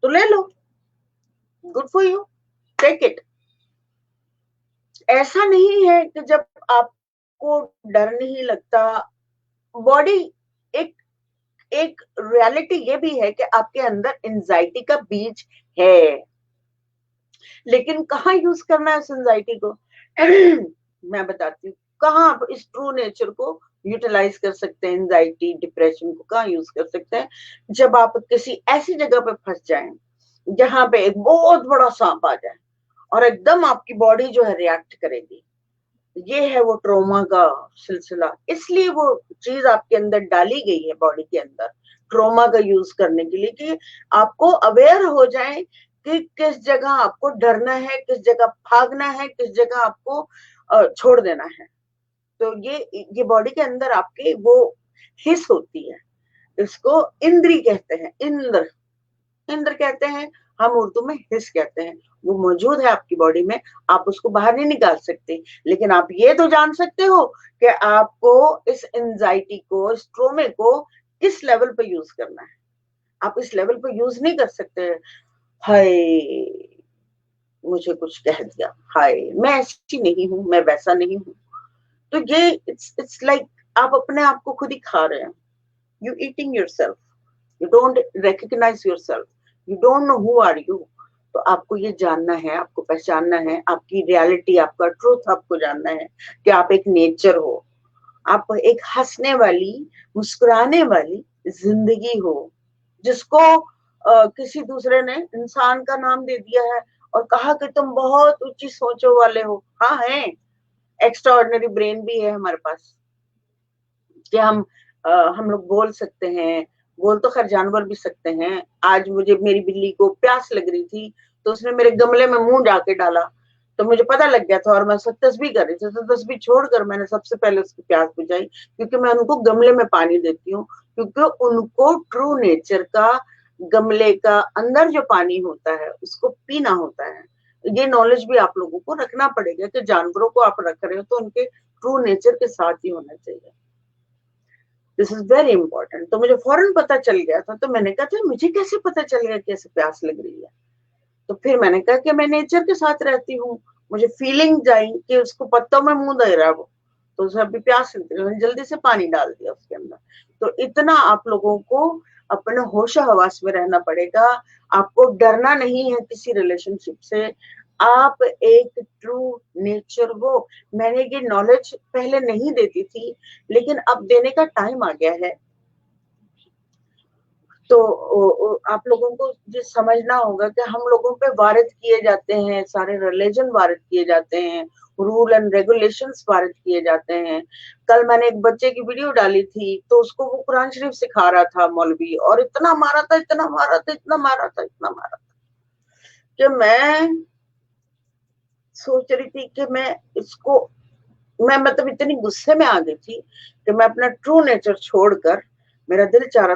तो ले लो, good for you, take it. ऐसा नहीं है कि जब आपको डर नहीं लगता, बॉडी एक एक रियलिटी ये भी है कि आपके अंदर एंजाइटी का बीज है, लेकिन कहाँ यूज करना है उस एंजाइटी को मैं बताती हूँ कहाँ आप इस ट्रू नेचर को यूटिलाइज कर सकते हैं। एंजाइटी डिप्रेशन को कहाँ यूज कर सकते हैं, जब आप किसी ऐसी जगह पे फंस जाएं जहां पे एक बहुत बड़ा सांप आ जाए और एकदम आपकी बॉडी जो है रिएक्ट करेगी, ये है वो ट्रोमा का सिलसिला। इसलिए वो चीज आपके अंदर डाली गई है बॉडी के अंदर, ट्रोमा का यूज करने के लिए, कि आपको अवेयर हो जाए कि किस जगह आपको डरना है, किस जगह भागना है, किस जगह आपको छोड़ देना है। तो ये बॉडी के अंदर आपके वो हिस होती है, इसको इंद्री कहते हैं, इंद्र इंद्र कहते हैं, हम उर्दू में हिस कहते हैं। वो मौजूद है आपकी बॉडी में, आप उसको बाहर नहीं निकाल सकते, लेकिन आप ये तो जान सकते हो कि आपको इस एंजाइटी को, इस ट्रोमे को किस लेवल पे यूज करना है। आप इस लेवल पे यूज नहीं कर सकते, हाय मुझे कुछ कह दिया, हाय मैं ऐसी नहीं हूं, मैं वैसा नहीं हूं। तो ये इट्स लाइक आप अपने आप को खुद ही खा रहे हैं, you eating yourself, you don't recognise yourself, you don't know who are you. तो आपको ये जानना है, आपको पहचानना है, आपकी रियलिटी, आपका ट्रूथ आपको जानना है कि आप एक नेचर हो, आप एक हंसने वाली, मुस्कुराने वाली जिंदगी हो, जिसको किसी दूसरे ने इंसान का नाम दे दिया है और कहा कि तुम बहुत ऊंची सोचों वाले हो। हाँ है, एक्स्ट्रा ऑर्डिनरी ब्रेन भी है हमारे पास, कि हम लोग बोल सकते हैं, बोल तो खैर जानवर भी सकते हैं। आज मुझे मेरी बिल्ली को प्यास लग रही थी, तो उसने मेरे गमले में मुंह जाके डाला, तो मुझे पता लग गया था और मैं उसको तस्बीह कर रही थी, तो तस्बीह छोड़कर मैंने सबसे पहले उसकी प्यास बुझाई, क्योंकि मैं उनको गमले में पानी देती हूँ, क्योंकि उनको ट्रू नेचर का, गमले का अंदर जो पानी होता है उसको पीना होता है। ये नॉलेज भी आप लोगों को रखना पड़ेगा कि जानवरों को आप रख रहे हो तो उनके ट्रू नेचर के साथ ही होना चाहिए। This is very important. तो मुझे फौरन पता चल गया था, तो मैंने कहा था मुझे कैसे पता चल गया कैसे प्यास लग रही है। तो फिर मैंने कहा कि मैं नेचर के साथ रहती हूँ, मुझे फीलिंग आई कि उसको पत्तों में मुंह दे रहा है वो, तो उसे अभी प्यास लगती है, मैंने जल्दी से पानी डाल दिया उसके अंदर। तो इतना आप लोगों को अपने होश हवास में रहना पड़ेगा। आपको डरना नहीं है किसी रिलेशनशिप से, आप एक ट्रू नेचर हो। मैंने ये नॉलेज पहले नहीं देती थी, लेकिन अब देने का टाइम आ गया है। तो आप लोगों को ये समझना होगा कि हम लोगों पे वारिद किए जाते हैं, सारे रिलीजन वारिद किए जाते हैं, रूल एंड रेगुलेशंस वारिद किए जाते हैं। कल मैंने एक बच्चे की वीडियो डाली थी, तो उसको वो कुरान शरीफ सिखा रहा था मौलवी, और इतना मारा था, इतना मारा था, इतना मारा था, इतना मारा था, कि मैं सोच रही थी कि मैं मतलब इतनी गुस्से में आ गई थी कि मैं अपना ट्रू नेचर छोड़कर, मेरा दिल चाह रहा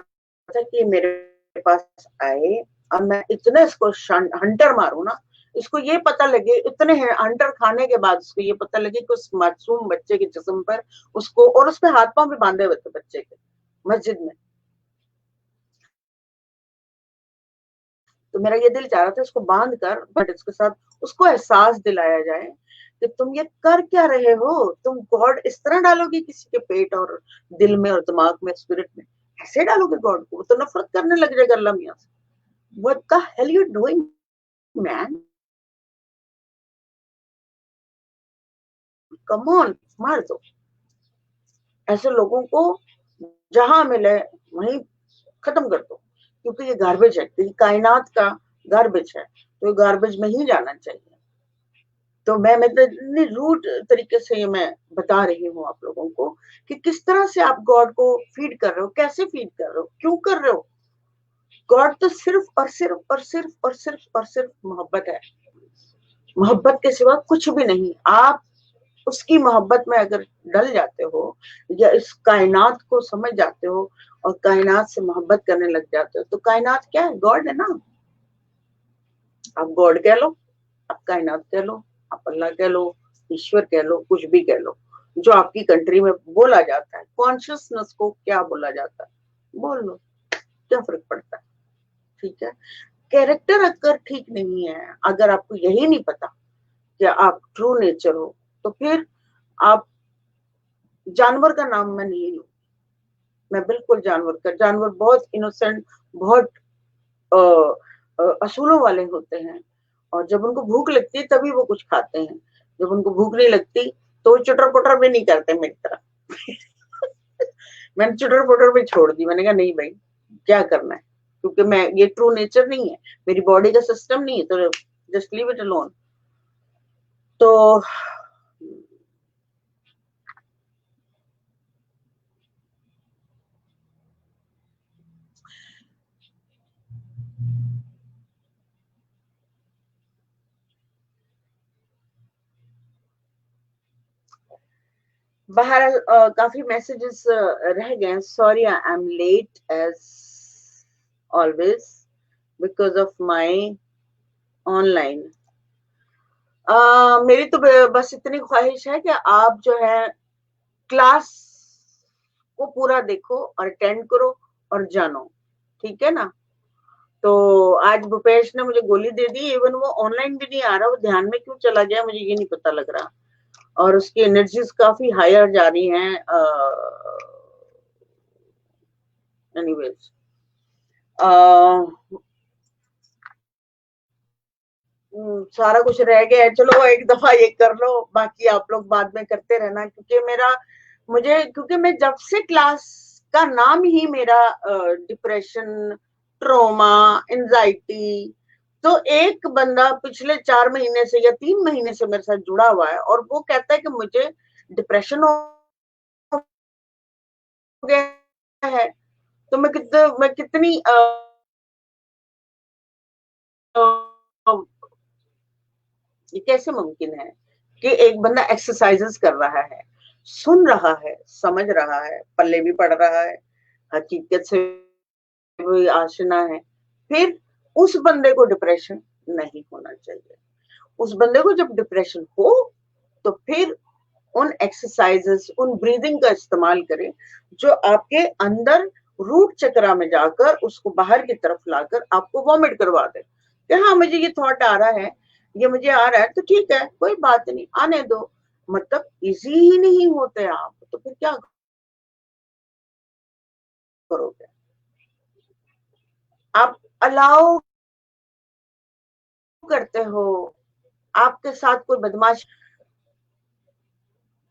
था कि मेरे पास आए, अब मैं इतने इसको हंटर मारू ना, इसको ये पता लगे, इतने हंटर खाने के बाद उसको ये पता लगे कि उस मासूम बच्चे के जिस्म पर उसको, और उसपे हाथ पांव भी बांधे हुए थे बच्चे के, मस्जिद में। तो मेरा ये दिल चाह रहा था उसको बांध कर, बट इसके साथ उसको एहसास दिलाया जाए कि तुम ये कर क्या रहे हो, तुम गॉड इस तरह डालोगे किसी के पेट और दिल में और दिमाग में, स्पिरिट में, ऐसे डालोगे गॉड को, वो तो नफरत करने लग जाएगा अल्लाह मियां से। What the hell you doing man, come on, मार दो। ऐसे लोगों को जहां मिले वहीं खत्म कर दो, क्योंकि ये गार्बेज है, क्योंकि कायनात का गार्बेज है, तो ये गार्बेज में ही जाना चाहिए। तो मैं मतलब इतनी रूट तरीके से ये मैं बता रही हूँ आप लोगों को कि किस तरह से आप गॉड को फीड कर रहे हो, कैसे फीड कर रहे हो, क्यों कर रहे हो। गॉड तो सिर्फ और सिर्फ और सिर्फ और सिर्फ और सिर्फ मोहब्बत है, मोहब्बत के सिवा कुछ भी नहीं। आप उसकी मोहब्बत में अगर डल जाते हो या इस कायनात को समझ जाते हो और कायनात से मोहब्बत करने लग जाते हो, तो कायनात क्या है? गॉड है ना। आप गॉड कह लो, आप कायनात कह लो, आप अल्लाह कह लो, ईश्वर कह लो, कुछ भी कह लो, जो आपकी कंट्री में बोला जाता है। कॉन्शियसनेस को क्या बोला जाता है, बोल लो, क्या फर्क पड़ता है? ठीक है। कैरेक्टर अगर ठीक नहीं है, अगर आपको यही नहीं पता कि आप ट्रू नेचर हो, तो फिर आप जानवर का नाम मैं नहीं लूं। मैं बिल्कुल जानवर बहुत इनोसेंट, बहुत असूलों वाले होते हैं, और जब उनको भूख लगती है तभी वो कुछ खाते हैं। जब उनको भूख नहीं लगती तो वो चुटर पुटर भी नहीं करते मेरी तरह। मैंने चुटर पुटर भी छोड़ दी, मैंने कहा नहीं भाई, क्या करना है, क्योंकि मैं, ये ट्रू नेचर नहीं है, मेरी बॉडी का सिस्टम नहीं है, तो जस्ट लीव इट अलोन। तो बहरहाल काफी मैसेजेस रह गए। Sorry I am late as always because of my online. मेरी तो बस इतनी ख्वाहिश है कि आप जो है क्लास को पूरा देखो और अटेंड करो और जानो, ठीक है ना। तो आज भूपेश ने मुझे गोली दे दी, इवन वो ऑनलाइन भी नहीं आ रहा, वो ध्यान में क्यों चला गया मुझे ये नहीं पता लग रहा, और उसकी एनर्जीज काफी हायर जा रही हैं। एनीवेज, सारा कुछ रह गया है, चलो एक दफा ये कर लो, बाकी आप लोग बाद में करते रहना, क्योंकि क्योंकि मैं जब से क्लास का नाम ही मेरा डिप्रेशन, ट्रोमा, एंजाइटी, तो एक बंदा पिछले 4 महीने से या 3 महीने से मेरे साथ जुड़ा हुआ है और वो कहता है कि मुझे डिप्रेशन हो गया है। तो मैं कितनी ये कैसे मुमकिन है कि एक बंदा एक्सरसाइजेस कर रहा है, सुन रहा है, समझ रहा है, पल्ले भी पढ़ रहा है, हकीकत से भी आशना है, फिर उस बंदे को डिप्रेशन नहीं होना चाहिए। उस बंदे को जब डिप्रेशन हो तो फिर उन एक्सरसाइजेस, उन ब्रीदिंग का इस्तेमाल करें जो आपके अंदर रूट चक्रा में जाकर उसको बाहर की तरफ लाकर आपको वॉमिट करवा दे कि हाँ मुझे ये थॉट आ रहा है, ये मुझे आ रहा है, तो ठीक है, कोई बात नहीं, आने दो। मतलब इजी ही नहीं होते आप, तो फिर क्या करोगे? आप अलाउ करते हो, आपके साथ कोई बदमाश,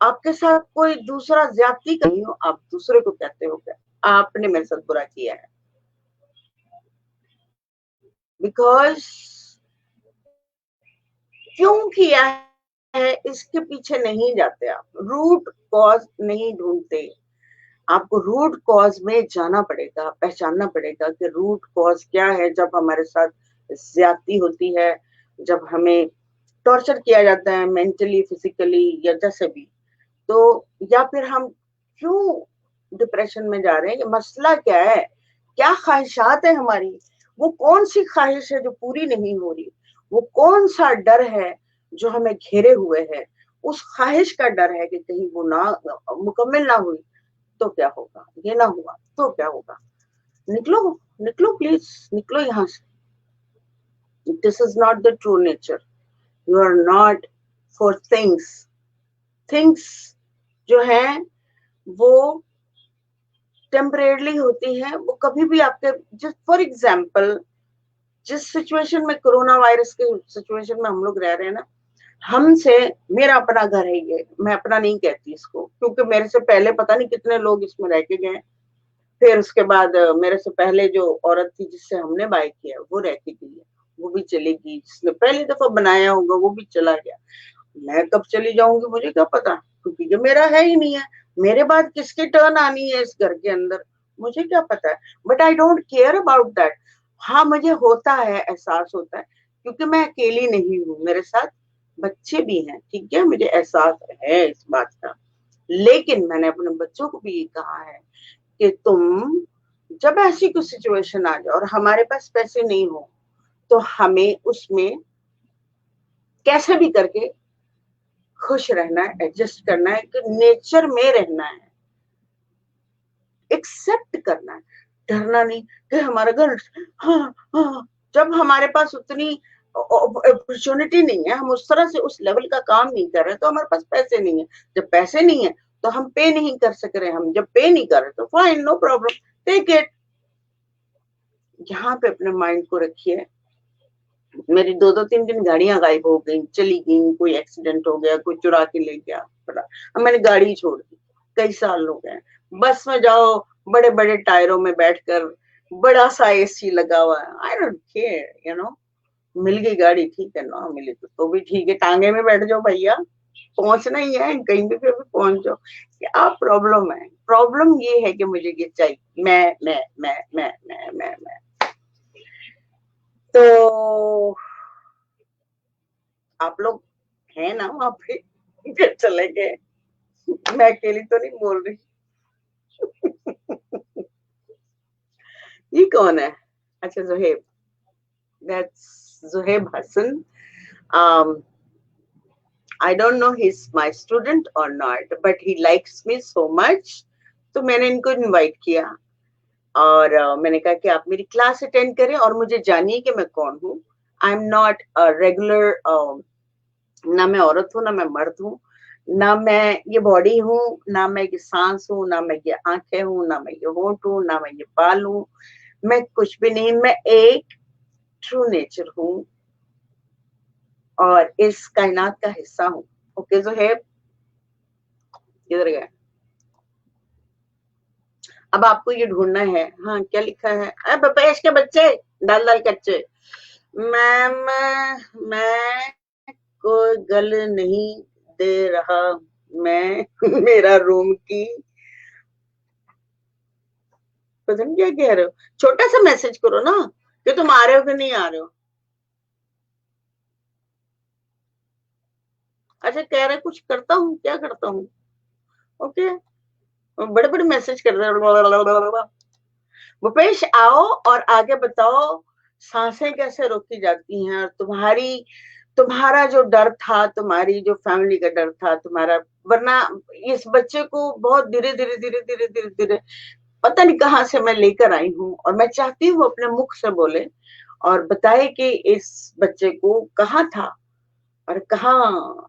आपके साथ कोई दूसरा ज्यादती नहीं हो, आप दूसरे को कहते हो क्या आपने मेरे साथ बुरा किया है? बिकॉज क्यों किया है इसके पीछे नहीं जाते, आप रूट कॉज नहीं ढूंढते। आपको रूट कॉज में जाना पड़ेगा, पहचानना पड़ेगा कि रूट कॉज क्या है। जब हमारे साथ ज्यादती होती है, जब हमें टॉर्चर किया जाता है मेंटली, फिजिकली या जैसे भी, तो या फिर हम क्यों डिप्रेशन में जा रहे हैं, ये मसला क्या है, क्या ख्वाहिशात है हमारी, वो कौन सी ख्वाहिश है जो पूरी नहीं हो रही, वो कौन सा डर है जो हमें घेरे हुए है, उस ख्वाहिश का डर है कि कहीं वो ना मुकम्मल ना हुई तो क्या होगा, ये ना हुआ तो क्या होगा। निकलो, निकलो प्लीज, निकलो यहाँ से। This is not the true nature. You are not for things. Things जो है वो टेम्परेरली होती है, वो कभी भी आपके, जिस फॉर एग्जाम्पल जिस सिचुएशन में, कोरोना वायरस के सिचुएशन में हम लोग रह रहे हैं ना, हमसे, मेरा अपना घर है ये, मैं अपना नहीं कहती इसको, क्योंकि मेरे से पहले पता नहीं कितने लोग इसमें रह के गए, फिर उसके बाद मेरे से पहले जो औरत थी जिससे हमने बाय किया वो रह के गई है, वो भी चली गई, जिसने पहली दफा बनाया होगा वो भी चला गया। मैं कब चली जाऊंगी मुझे क्या पता, क्योंकि ये मेरा है ही नहीं है। मेरे बाद किसकी टर्न आनी है इस घर के अंदर, मुझे क्या पता है। But I don't care about that. हाँ मुझे होता है, एहसास होता है, क्योंकि मैं अकेली नहीं हूँ, मेरे साथ बच्चे भी हैं, ठीक है, मुझे एहसास है इस बात का, लेकिन मैंने अपने बच्चों को भी ये कहा है कि तुम जब ऐसी कुछ सिचुएशन आ जाए और हमारे पास पैसे नहीं हो तो हमें उसमें कैसे भी करके खुश रहना है, एडजस्ट करना है, कि नेचर में रहना है, एक्सेप्ट करना है, डरना नहीं कि हमारा घर, हाँ हाँ, जब हमारे पास उतनी अपॉर्चुनिटी नहीं है, हम उस तरह से उस लेवल का काम नहीं कर रहे, तो हमारे पास पैसे नहीं है, जब पैसे नहीं है तो हम पे नहीं कर सक रहे, हम जब पे नहीं कर रहे तो fine, no problem, take it. यहाँ पे अपने माइंड को रखिए। मेरी 2-2 3 दिन गाड़ियां गायब हो गई, चली गई, कोई एक्सीडेंट हो गया, कोई चुरा के ले गया, अब मैंने गाड़ी छोड़ दी, कई साल हो गए। बस में जाओ, बड़े बड़े टायरों में बैठकर, बड़ा सा एसी लगा हुआ है, आई डोंट केयर, मिल गई गाड़ी, ठीक है, ना मिली तो भी ठीक है, टांगे में बैठ जाओ भैया, पहुंचना ही है, कहीं भी फिर भी पहुंच जाओ। क्या प्रॉब्लम है? प्रॉब्लम ये है कि मुझे ये चाहिए, मैं। तो आप लोग हैं ना वहां पे, फिर चले गए, मैं अकेली तो नहीं बोल रही। ये कौन है? अच्छा, Zuhaib, that's Zuhaib Hasan. um I don't know he's my student or not, but he likes me so much, तो मैंने इनको इनवाइट किया और मैंने कहा कि आप मेरी क्लास अटेंड करें और मुझे जानिए कि मैं कौन हूँ। आई एम नॉट रेगुलर, ना मैं औरत हूँ, ना मैं मर्द हूँ, ना मैं ये बॉडी हूँ, ना मैं ये सांस हूँ, ना मैं ये आंखें हूँ, ना मैं ये होंठ हूँ, ना मैं ये बाल हूँ, मैं कुछ भी नहीं, मैं एक ट्रू नेचर हूँ और इस कायनात का हिस्सा हूँ। ओके जो है, किधर गए? अब आपको ये ढूंढना है, हाँ क्या लिखा है? अरे बपेश के बच्चे, दाल दाल कच्चे। मैम, मैं कोई गल नहीं दे रहा, मैं मेरा रूम की, पता नहीं क्या कह रहे हो, छोटा सा मैसेज करो ना कि तुम आ रहे हो कि नहीं आ रहे हो। अच्छा, कह रहे कुछ करता हूँ, क्या करता हूँ? ओके, बड़े बड़े मैसेज कर रहे। भूपेश आओ और आगे बताओ, सांसें कैसे रोकी जाती हैं, और तुम्हारा जो डर था, तुम्हारी जो फैमिली का डर था तुम्हारा, वरना इस बच्चे को बहुत धीरे धीरे धीरे धीरे धीरे धीरे पता नहीं कहाँ से मैं लेकर आई हूँ, और मैं चाहती हूँ अपने मुख से बोले और बताए कि इस बच्चे को कहाँ था और कहाँ,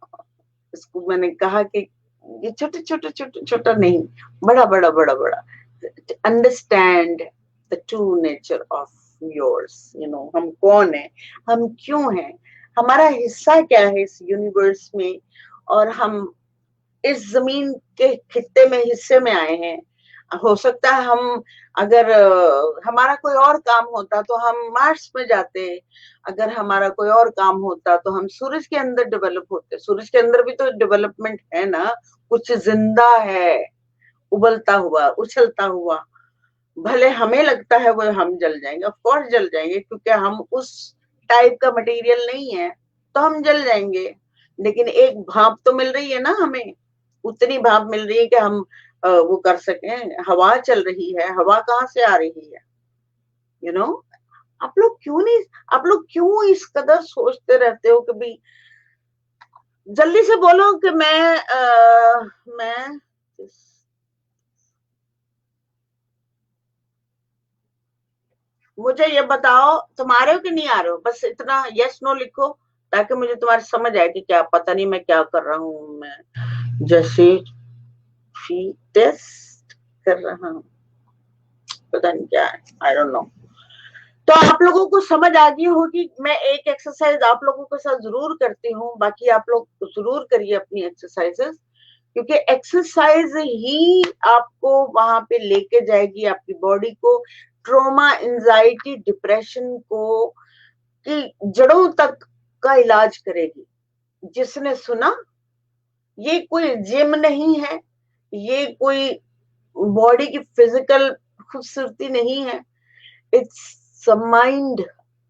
इसको मैंने कहा कि ये छोटे छोटे छोटे छोटा नहीं, बड़ा बड़ा बड़ा बड़ा, understand the true nature of yours, हम कौन है, हम क्यों हैं, हमारा हिस्सा क्या है इस यूनिवर्स में, और हम इस जमीन के खित्ते में हिस्से में आए हैं। हो सकता है हम, अगर हमारा कोई और काम होता तो हम मार्स में जाते, अगर हमारा कोई और काम होता तो हम सूरज के अंदर डेवलप होते, सूरज के अंदर भी तो डेवलपमेंट है ना, कुछ जिंदा है, उबलता हुआ, उछलता हुआ। भले हमें लगता है वो हम जल जाएंगे, ऑफ कोर्स जल जाएंगे, क्योंकि हम उस टाइप का मटेरियल नहीं है, तो हम जल जाएंगे, लेकिन एक भाप तो मिल रही है ना हमें, उतनी भाप मिल रही है कि हम वो कर सकें। हवा चल रही है, हवा कहाँ से आ रही है, यू नो आप लोग क्यों नहीं, आप लोग क्यों इस कदर सोचते रहते हो कि भाई, जल्दी से बोलो कि मैं मुझे ये बताओ तुम आ रहे हो कि नहीं आ रहे हो, बस इतना यस नो लिखो, ताकि मुझे तुम्हारी समझ आए कि क्या, पता नहीं मैं क्या कर रहा हूँ, मैं जैसे टेस्ट कर रहा हूँ, पता नहीं क्या है, आई डोंट नो। तो आप लोगों को समझ आ गई होगी। मैं एक एक्सरसाइज आप लोगों के साथ जरूर करती हूँ, बाकी आप लोग जरूर करिए अपनी एक्सरसाइजेस, क्योंकि एक्सरसाइज ही आपको वहां पे लेके जाएगी, आपकी बॉडी को, ट्रोमा, एंजाइटी, डिप्रेशन को की जड़ों तक का इलाज करेगी। जिसने सुना, ये कोई जिम नहीं है, ये कोई बॉडी की फिजिकल खूबसूरती नहीं है, इट्स माइंड,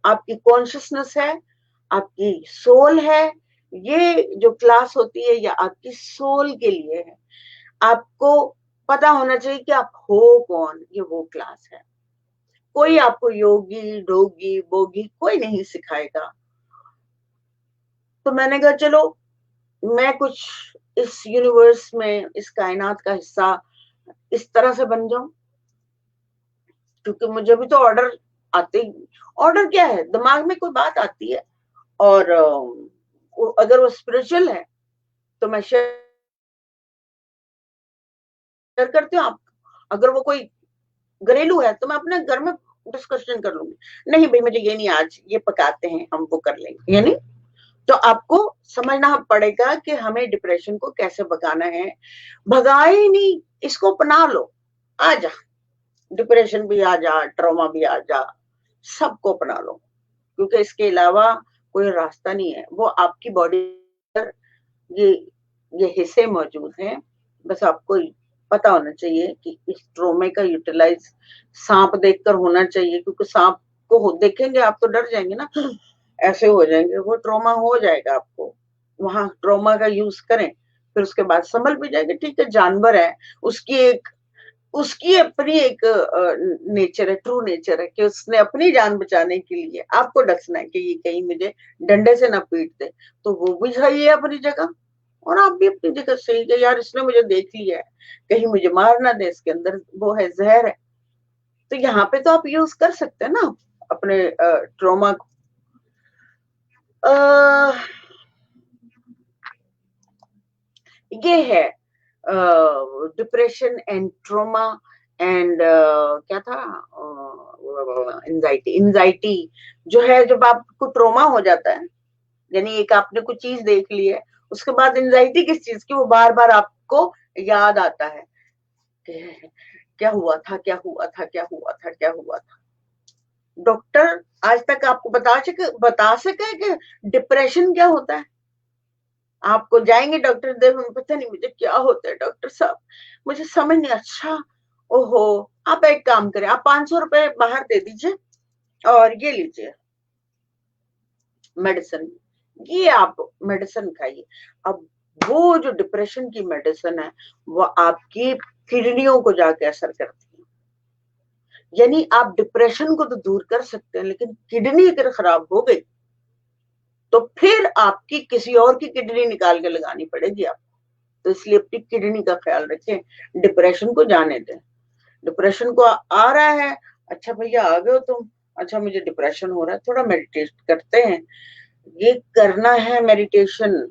आपकी कॉन्शियसनेस है, आपकी सोल है, ये जो क्लास होती है ये आपकी सोल के लिए है। आपको पता होना चाहिए कि आप हो कौन, ये वो क्लास है। कोई आपको योगी डोगी बोगी कोई नहीं सिखाएगा। तो मैंने कहा चलो मैं कुछ इस यूनिवर्स में, इस कायनात का हिस्सा इस तरह से बन जाऊं, क्योंकि मुझे भी तो ऑर्डर आते ही। ऑर्डर क्या है, दिमाग में कोई बात आती है और अगर वो स्पिरिचुअल है तो मैं शेयर करती हूँ। आप अगर वो कोई घरेलू है तो मैं अपने घर में डिस्कशन कर लूंगी, नहीं भाई मुझे ये नहीं, आज ये पकाते हैं हम वो कर लेंगे, यानी तो आपको समझना पड़ेगा कि हमें डिप्रेशन को कैसे भगाना है। भगाए ही नहीं, इसको अपना लो। आ जा, डिप्रेशन भी आ जा, ट्रॉमा भी आ जा, सबको अपना लो, क्योंकि इसके अलावा कोई रास्ता नहीं है। वो आपकी बॉडी पर ये ये हिस्से मौजूद हैं। बस आपको पता होना चाहिए कि इस ट्रोमे का यूटिलाइज सांप देखकर होना चाहिए, क्योंकि सांप को देखेंगे आप तो डर जाएंगे ना, ऐसे हो जाएंगे, वो ट्रोमा हो जाएगा आपको। वहां ट्रोमा का यूज करें, फिर उसके बाद संभल भी जाएंगे। ठीक है, जानवर है, उसकी अपनी एक नेचर है, ट्रू नेचर है कि उसने अपनी जान बचाने के लिए आपको डसना है कि ये कहीं मुझे डंडे से ना पीट दे। तो वो भी सही है अपनी जगह, और आप भी अपनी जगह सही है। यार इसने मुझे देख लिया है, कहीं मुझे मार ना दे, इसके अंदर वो है, जहर है। तो यहाँ पे तो आप यूज कर सकते हैं ना अपने ट्रॉमा को। ये है डिप्रेशन एंड ट्रोमा एंड क्या था, एंजाइटी। एंजाइटी जो है, जब आपको ट्रोमा हो जाता है, यानी एक आपने कुछ चीज देख ली है, उसके बाद एंजाइटी किस चीज की, वो बार बार आपको याद आता है कि क्या हुआ था, क्या हुआ था, क्या हुआ था, क्या हुआ था। डॉक्टर आज तक आपको बता सके कि डिप्रेशन क्या होता है? आपको जाएंगे डॉक्टर देखो, पता नहीं मुझे क्या होता है डॉक्टर साहब, मुझे समझ नहीं। अच्छा, ओहो, आप एक काम करें, आप 500 रुपए बाहर दे दीजिए और ये लीजिए मेडिसिन, ये आप मेडिसिन खाइए। अब वो जो डिप्रेशन की मेडिसिन है वो आपकी किडनियों को जाके असर करती है। यानी आप डिप्रेशन को तो दूर कर सकते हैं, लेकिन किडनी अगर खराब हो गई तो फिर आपकी किसी और की किडनी निकाल के लगानी पड़ेगी आपको। तो इसलिए अपनी किडनी का ख्याल रखें, डिप्रेशन को जाने दें। डिप्रेशन को आ रहा है, अच्छा भैया आ गए हो तुम, अच्छा मुझे डिप्रेशन हो रहा है, थोड़ा मेडिटेट करते हैं। ये करना है मेडिटेशन,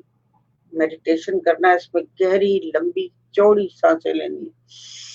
मेडिटेशन करना है, इसमें गहरी लंबी चौड़ी सांसें लेनी है।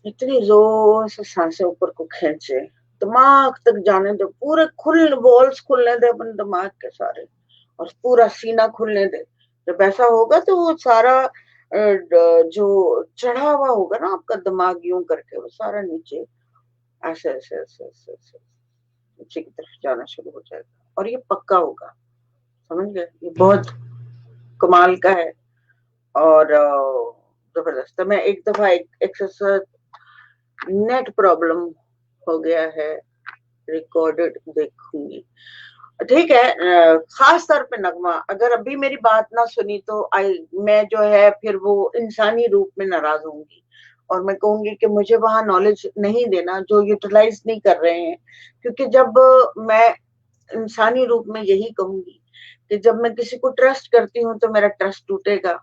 इतनी जोर से सांसें ऊपर को खींचे, दिमाग तक जाने दो, पूरे वॉल्स खुलने दे अपने दिमाग के सारे, और पूरा सीना खुलने दे। जब ऐसा होगा तो वो सारा जो चढ़ा हुआ होगा ना आपका दिमाग, यूं करके वो सारा नीचे ऐसे ऐसे ऐसे ऐसे ऐसे नीचे की तरफ जाना शुरू हो जाएगा, और ये पक्का होगा। समझ गए, ये बहुत कमाल का है और जबरदस्त है। मैं एक दफा एक एक्सरसाइज, नेट प्रॉब्लम हो गया है, रिकॉर्डेड देखूंगी। ठीक है, खास तौर पे नगमा, अगर अभी मेरी बात ना सुनी तो मैं जो है फिर वो इंसानी रूप में नाराज होंगी, और मैं कहूंगी कि मुझे वहां नॉलेज नहीं देना जो यूटिलाइज नहीं कर रहे हैं। क्योंकि जब मैं इंसानी रूप में यही कहूंगी कि जब मैं किसी को ट्रस्ट करती हूँ तो मेरा ट्रस्ट टूटेगा,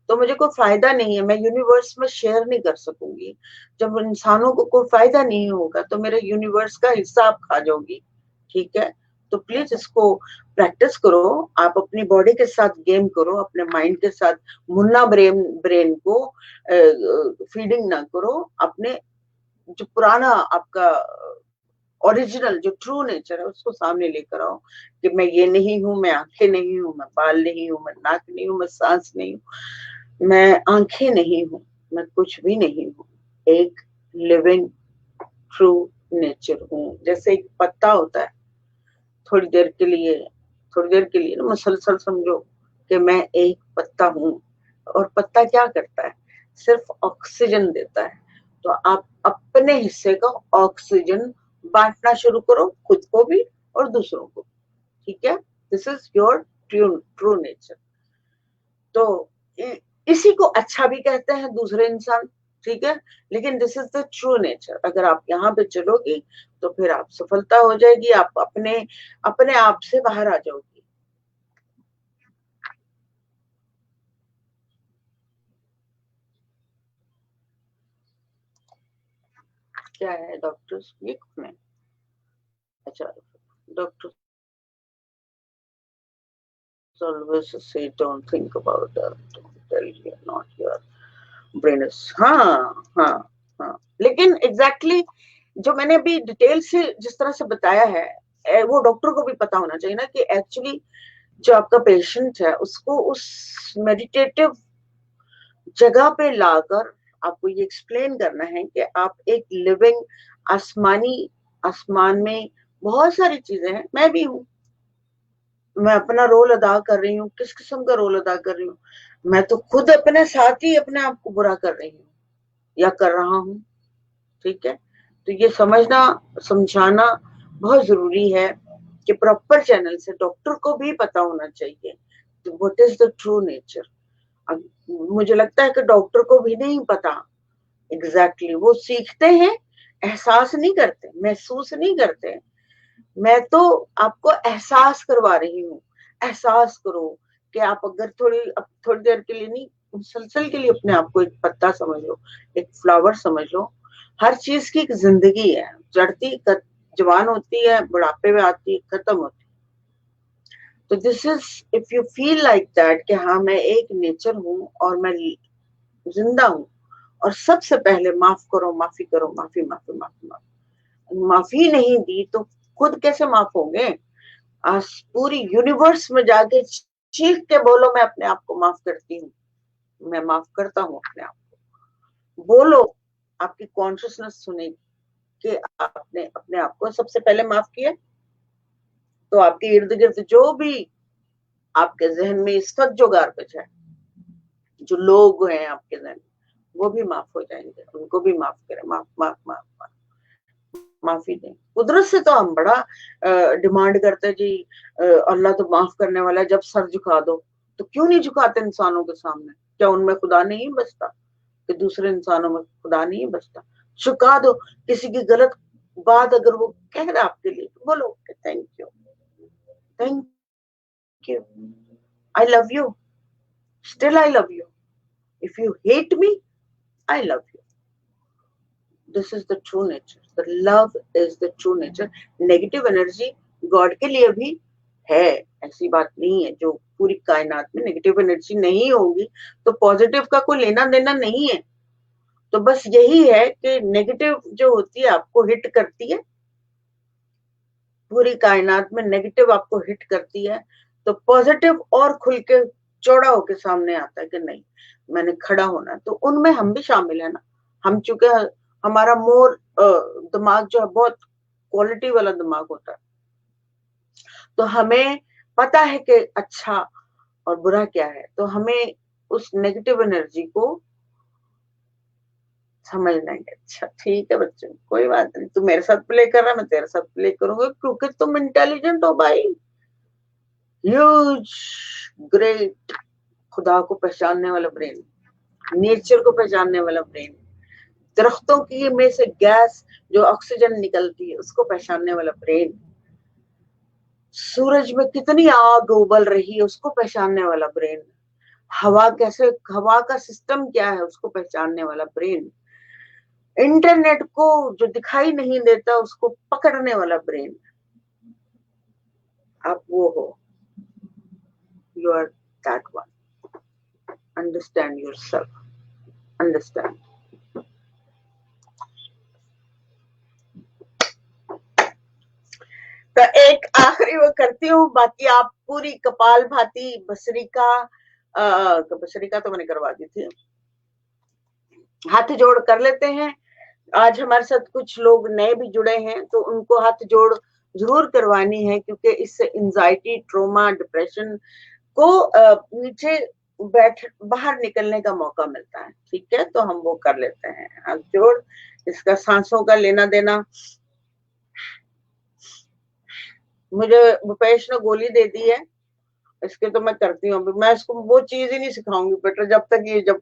तो मुझे कोई फायदा नहीं है, मैं यूनिवर्स में शेयर नहीं कर सकूंगी। जब इंसानों को कोई फायदा नहीं होगा तो मेरे यूनिवर्स का हिस्सा आप खा जाओगी। ठीक है, तो प्लीज इसको प्रैक्टिस करो। आप अपनी बॉडी के साथ गेम करो, अपने माइंड के साथ मुन्ना ब्रेन को फीडिंग ना करो। अपने जो पुराना आपका ओरिजिनल जो ट्रू नेचर है उसको सामने लेकर आओ कि मैं ये नहीं हूं, मैं आंखें नहीं हूं, मैं बाल नहीं हूं, मैं नाक नहीं हूं, मैं सांस नहीं हूं, मैं आंखें नहीं हूं, मैं कुछ भी नहीं हूं। एक लिविंग ट्रू नेचर हूँ। जैसे एक पत्ता होता है, थोड़ी देर के लिए ना मुसलसल समझो कि मैं एक पत्ता हूँ, और पत्ता क्या करता है, सिर्फ ऑक्सीजन देता है। तो आप अपने हिस्से का ऑक्सीजन बांटना शुरू करो, खुद को भी और दूसरों को। ठीक है, this is your true nature. तो इसी को अच्छा भी कहते हैं दूसरे इंसान, ठीक है, लेकिन this is the true nature. अगर आप यहाँ पे चलोगी तो फिर आप सफलता हो जाएगी, आप अपने अपने आप से बाहर आ जाओगी। क्या है डॉक्टर्स, ये कौन है? अच्छा, doctor always say don't think about that, don't tell you not your brain is, हाँ हाँ हाँ, लेकिन एग्जैक्टली जो मैंने अभी डिटेल से जिस तरह से बताया है, वो डॉक्टर को भी पता होना चाहिए ना कि एक्चुअली जो आपका पेशेंट है उसको उस मेडिटेटिव जगह पे लाकर आपको ये एक्सप्लेन करना है कि आप एक लिविंग आसमानी, आसमान में बहुत सारी चीजें हैं, मैं भी हूँ, मैं अपना रोल अदा कर रही हूँ। किस किस्म का रोल अदा कर रही हूँ? मैं तो खुद अपने साथ ही अपने आप को बुरा कर रही हूँ या कर रहा हूँ। ठीक है, तो ये समझना समझाना बहुत जरूरी है कि प्रॉपर चैनल से डॉक्टर को भी पता होना चाहिए what is the true nature. मुझे लगता है कि डॉक्टर को भी नहीं पता एग्जैक्टली, वो सीखते हैं, एहसास नहीं करते, महसूस नहीं करते। मैं तो आपको एहसास करवा रही हूँ, एहसास करो कि आप अगर थोड़ी देर के लिए नहीं, मुसलसल के लिए अपने आप को एक पत्ता समझ लो, एक फ्लावर समझ लो। हर चीज की एक जिंदगी है, जड़ती जवान होती है, बुढ़ापे में आती है, खत्म होती है। तो this is, if you feel like that कि हाँ मैं एक नेचर हूँ और मैं जिंदा हूँ, और सबसे पहले माफ करो, माफी करो, माफी माफी माफी माफी, माफी नहीं दी तो खुद कैसे माफ होंगे? आज पूरी यूनिवर्स में जाके चीख के बोलो मैं अपने आप को माफ करती हूँ, मैं माफ करता हूँ अपने आप को। बोलो, आपकी कॉन्शियसनेस सुनेगी कि आपने अपने आप को सबसे पहले माफ किया। तो आपके इर्द गिर्द जो भी आपके जहन में इस वक्त जो गार्बेज है, जो लोग हैं आपके जहन, वो भी माफ हो जाएंगे, उनको भी माफ करें, माफ माफ माफ माफ, माफी दें। कुदरत से तो हम बड़ा डिमांड करते हैं जी, अल्लाह तो माफ करने वाला है, जब सर झुका दो। तो क्यों नहीं झुकाते इंसानों के सामने? क्या उनमें खुदा नहीं बसता? कि दूसरे इंसानों में खुदा नहीं बसता? झुका दो। किसी की गलत बात अगर वो कह रहा आपके लिए, तो बोलो thank you, thank you, I love you, still I love you, if you hate me I love you. This is the true nature, the love is the true nature. Negative energy God के लिए भी है, ऐसी बात नहीं है। जो पूरी कायनात में नेगेटिव एनर्जी नहीं होगी तो पॉजिटिव का कोई लेना देना नहीं है। तो बस यही है कि नेगेटिव जो होती है आपको हिट करती है, पूरी कायनात में नेगेटिव आपको हिट करती है, तो पॉजिटिव और खुल के चौड़ा होके सामने आता है कि नहीं, मैंने खड़ा होना है। तो उनमें हम भी शामिल है ना। हम चूंकि हमारा मोर दिमाग जो है बहुत क्वालिटी वाला दिमाग होता है, तो हमें पता है कि अच्छा और बुरा क्या है। तो हमें उस नेगेटिव एनर्जी को समझना है। अच्छा ठीक है बच्चों, कोई बात नहीं, तू मेरे साथ प्ले कर रहा है, मैं तेरे साथ प्ले करूंगा, क्योंकि तुम इंटेलिजेंट हो भाई, ह्यूज, ग्रेट, खुदा को पहचानने वाला ब्रेन, नेचर को पहचानने वाला ब्रेन, दरख्तों की में से गैस जो ऑक्सीजन निकलती है उसको पहचानने वाला ब्रेन, सूरज में कितनी आग उबल रही है उसको पहचानने वाला ब्रेन, हवा कैसे, हवा का सिस्टम क्या है उसको पहचानने वाला ब्रेन, इंटरनेट को जो दिखाई नहीं देता उसको पकड़ने वाला ब्रेन। आप वो हो, you are that one. Understand yourself, understand. तो एक आखिरी वो करती हूँ, बाकी आप पूरी कपाल भाती भस्त्रिका, भस्त्रिका तो मैंने करवा दी थी, हाथ जोड़ कर लेते हैं। आज हमारे साथ कुछ लोग नए भी जुड़े हैं, तो उनको हाथ जोड़ जरूर करवानी है, क्योंकि इससे एंजाइटी, ट्रोमा, डिप्रेशन को नीचे बैठ बाहर निकलने का मौका मिलता है। ठीक है, तो हम वो कर लेते हैं हाथ जोड़। इसका सांसों का लेना देना। मुझे भूपेश ने गोली दे दी है, इसके तो मैं करती हूँ। मैं इसको वो चीज ही नहीं सिखाऊंगी बेटा, जब तक ये जब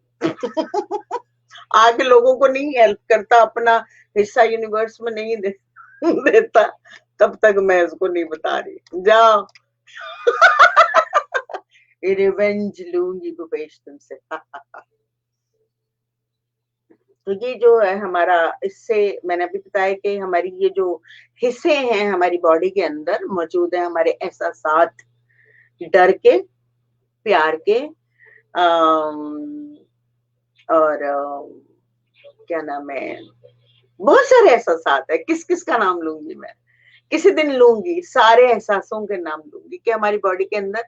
आगे लोगों को नहीं हेल्प करता, अपना हिस्सा यूनिवर्स में नहीं देता, तब तक मैं इसको नहीं बता रही। जाओ रिवेंज लूंगी भूपेश तुमसे। तो ये जो है हमारा, इससे मैंने अभी बताया कि हमारी ये जो हिस्से हैं हमारी बॉडी के अंदर मौजूद है, हमारे एहसासात, डर के, प्यार के, और क्या नाम है, बहुत सारे एहसासात है। किस किस का नाम लूंगी मैं, किसी दिन लूंगी, सारे एहसासों के नाम लूंगी कि हमारी बॉडी के अंदर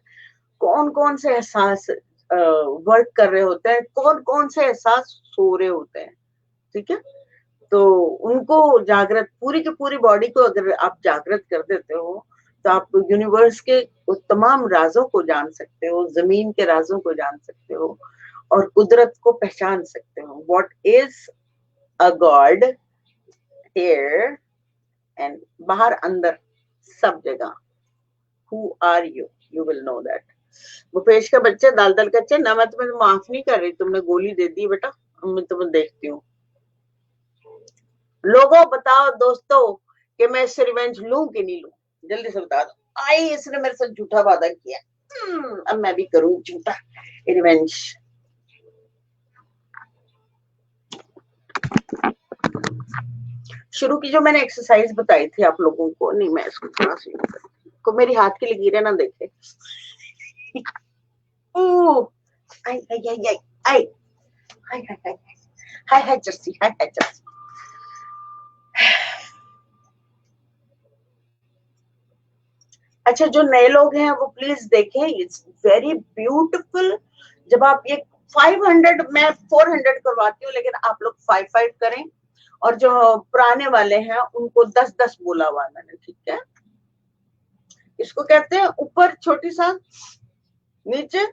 कौन कौन से एहसास वर्क कर रहे होते हैं, कौन कौन से एहसास सो रहे होते हैं। ठीक है, तो उनको जागृत, पूरी की पूरी बॉडी को अगर आप जागृत कर देते हो, तो आप यूनिवर्स के तमाम राजों को जान सकते हो, जमीन के राजों को जान सकते हो, और कुदरत को पहचान सकते हो। What is a god here and बाहर अंदर सब जगह। Who are you, you will know that. Bhupesh का बच्चा दाल दाल कच्चे ना, मैं तुम्हें माफ नहीं कर रही, तुमने गोली दे दी बेटा, मैं तुम्हें देखती हूँ। लोगों बताओ दोस्तों कि मैं इससे रिवेंज लूं कि नहीं लूं, जल्दी से बता दो। आई, इसने मेरे साथ झूठा वादा किया, अब मैं भी करूं झूठा रिवेंज। शुरू की जो मैंने एक्सरसाइज बताई थी आप लोगों को, नहीं मैं इसको थोड़ा सा को मेरी हाथ के लिए गिरे ना देखे। आई आई आई आई आई हाय हाय हाय हाय हाय जर्सी, हाय हाय जर्सी। अच्छा, जो नए लोग हैं वो प्लीज देखें, इट्स वेरी ब्यूटीफुल। जब आप ये 500, मैं 400 करवाती हूँ, लेकिन आप लोग 5-5 करें, और जो पुराने वाले हैं उनको 10-10 बोला हुआ मैंने। ठीक है, इसको कहते हैं ऊपर छोटी सा, नीचे।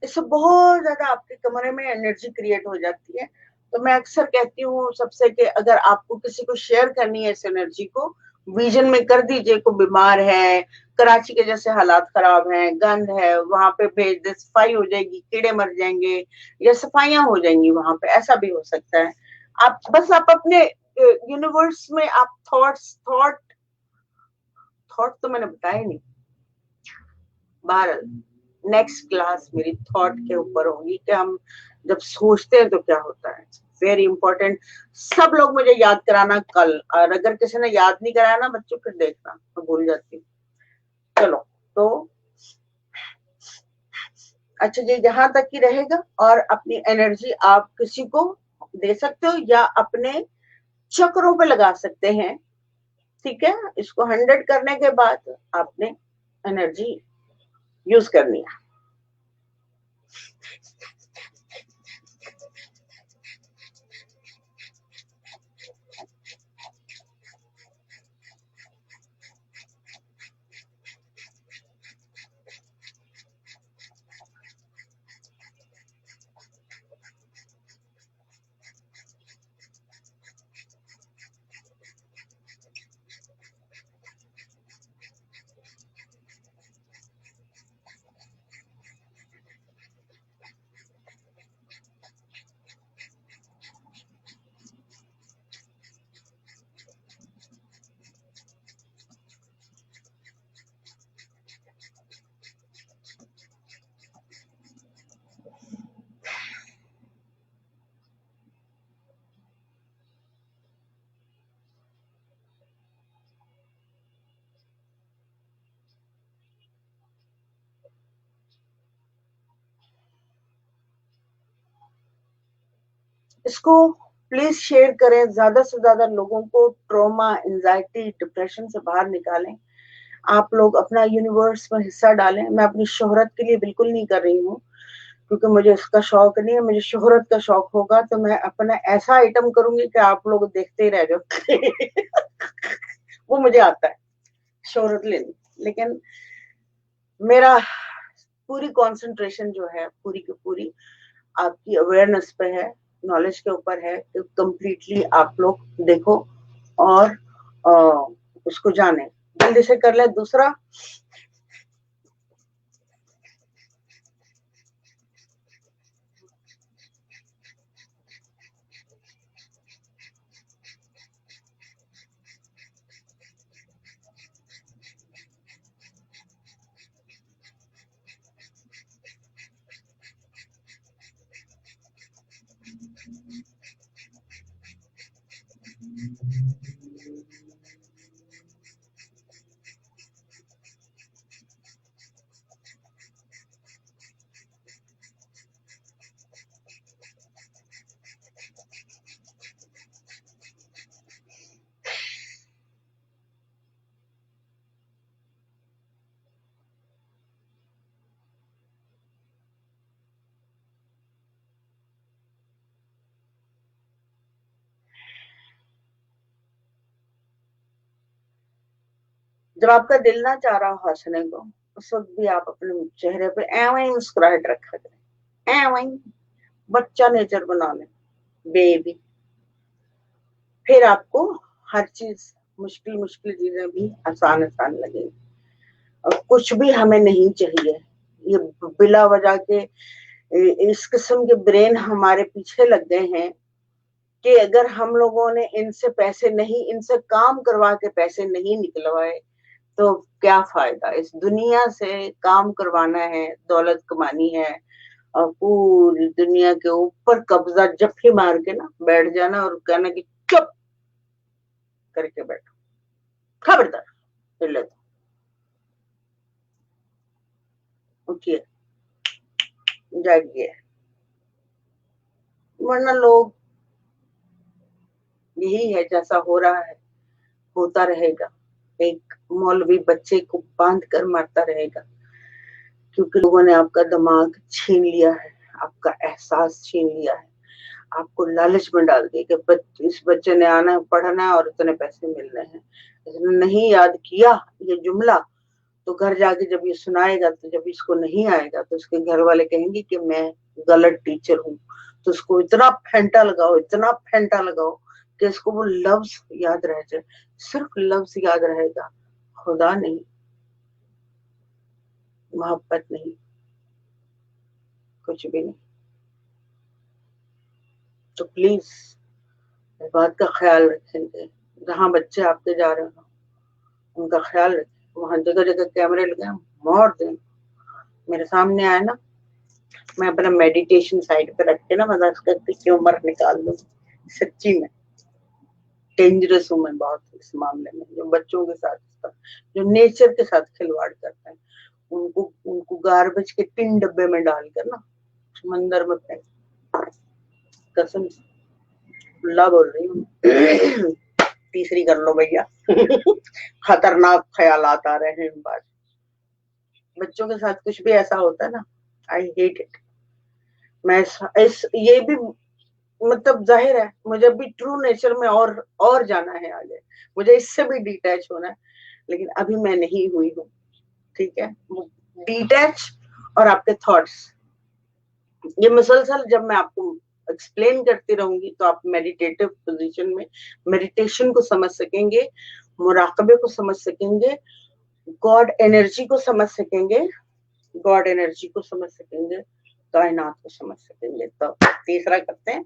इससे बहुत ज्यादा आपके कमरे में एनर्जी क्रिएट हो जाती है। तो मैं अक्सर कहती हूँ सबसे कि अगर आपको किसी को शेयर करनी है इस एनर्जी को, विजन में कर दीजिए। को बीमार है, कराची के जैसे हालात खराब हैं, गंद है, वहां पे भेज दे, सफाई हो जाएगी, कीड़े मर जाएंगे या सफाइयां हो जाएंगी वहां पे, ऐसा भी हो सकता है। आप अपने यूनिवर्स में आप थॉट तो मैंने बताया नहीं, बहरहाल नेक्स्ट क्लास मेरी थॉट के ऊपर होगी कि हम जब सोचते हैं तो क्या होता है। Very important. सब लोग मुझे याद कराना कल, और अगर किसी ने याद नहीं कराया ना बच्चों, फिर देखना मैं भूल जाती हूँ। चलो, तो अच्छा जी, यहाँ तक ही रहेगा। और अपनी एनर्जी आप किसी को दे सकते हो या अपने चक्रों पे लगा सकते हैं। ठीक है, इसको 100 करने के बाद आपने एनर्जी यूज करनी है। इसको प्लीज शेयर करें, ज्यादा से ज्यादा लोगों को ट्रॉमा, एंजाइटी, डिप्रेशन से बाहर निकालें। आप लोग अपना यूनिवर्स में हिस्सा डालें। मैं अपनी शोहरत के लिए बिल्कुल नहीं कर रही हूँ, क्योंकि मुझे इसका शौक नहीं है। मुझे शोहरत का शौक होगा तो मैं अपना ऐसा आइटम करूंगी कि आप लोग देखते ही रह जाओ। वो मुझे आता है शोहरत लेनी, लेकिन मेरा पूरी कंसंट्रेशन जो है पूरी की पूरी आपकी अवेयरनेस पे है, नॉलेज के ऊपर है कि कंप्लीटली आप लोग देखो और उसको जाने। जल्दी से कर ले दूसरा। जब आपका दिल ना चाह रहा हो हंसने को, उस वक्त भी आप अपने चेहरे पे ऐਵੇਂ ही मुस्कुराहट रखा करें, ऐਵੇਂ ही बच्चा नेचर बना लें, बेबी। फिर आपको हर चीज, मुश्किल मुश्किल चीजें भी आसान आसान लगेगी। और कुछ भी हमें नहीं चाहिए। ये बिला वजह के इस किस्म के ब्रेन हमारे पीछे लग गए हैं कि अगर हम लोगों ने इनसे पैसे नहीं, इनसे काम करवा के पैसे नहीं निकलवाए तो क्या फायदा। इस दुनिया से काम करवाना है, दौलत कमानी है, और पूरी दुनिया के ऊपर कब्जा जफ्फी मार के ना बैठ जाना और कहना कि चुप करके बैठो, खबरदार हिल तो उठिए, जागिए। वरना लोग, यही है जैसा हो रहा है होता रहेगा। एक मौलवी बच्चे को बांध कर मारता रहेगा क्योंकि लोगों ने आपका दिमाग छीन लिया है, आपका एहसास छीन लिया है, आपको लालच में डाल दिया कि इस बच्चे ने आना है, पढ़ना है और इतने पैसे मिलने हैं। इसने नहीं याद किया ये जुमला तो घर जाके जब ये सुनाएगा, तो जब इसको नहीं आएगा तो उसके घर वाले कहेंगे कि मैं गलत टीचर हूँ। तो उसको इतना फेंटा लगाओ, इतना फेंटा लगाओ कि इसको वो लफ्ज याद रह जाए। सिर्फ लफ्ज याद रहेगा, खुदा नहीं, मोहब्बत नहीं, कुछ भी नहीं। तो प्लीज इस बात का ख्याल रखेंगे, जहाँ बच्चे आपके जा रहे हो उनका ख्याल रखें। वहां जगह जगह कैमरे लगे, मोड़ दें। मेरे सामने आए ना, मैं अपना मेडिटेशन साइड पे रख के ना मजाक करके की उम्र निकाल दूं। सच्ची में डेंजरस हूं मैं बहुत इस मामले में। जो बच्चों के साथ, जो नेचर के साथ खिलवाड़ करते हैं, उनको उनको गार्बेज के टिन डब्बे में डालकर ना समंदर में फेंक। कसम अल्लाह बोल रही हूँ। तीसरी कर लो भैया। खतरनाक ख्यालात आ रहे हैं बात। बच्चों के साथ कुछ भी ऐसा होता है ना, आई हेट इट। मैं ये भी मतलब जाहिर है मुझे भी ट्रू नेचर में और जाना है आगे, मुझे इससे भी डिटैच होना है, लेकिन अभी मैं नहीं हुई हूँ। ठीक है, डिटैच और आपके थॉट्स, ये मुसलसल जब मैं आपको एक्सप्लेन करती रहूंगी तो आप मेडिटेटिव पोजीशन में मेडिटेशन को समझ सकेंगे, मुराकबे को समझ सकेंगे, गॉड एनर्जी को समझ सकेंगे, गॉड एनर्जी को समझ सकेंगे, कायनात को समझ सकेंगे। तो तीसरा करते हैं।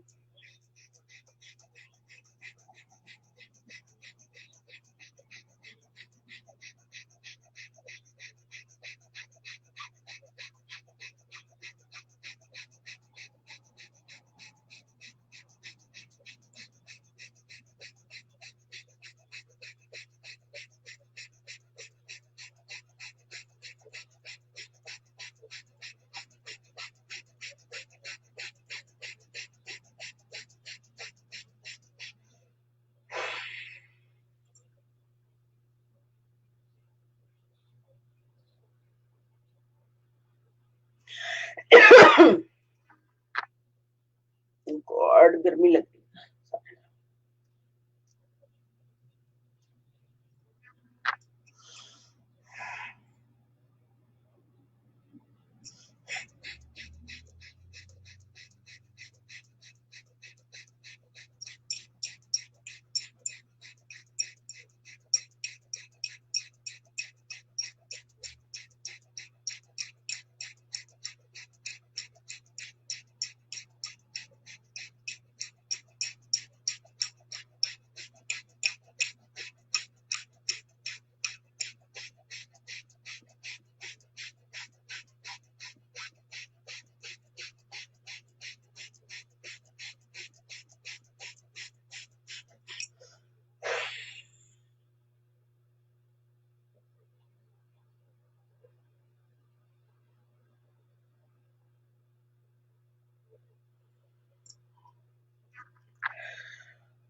गर्मी लग रही है।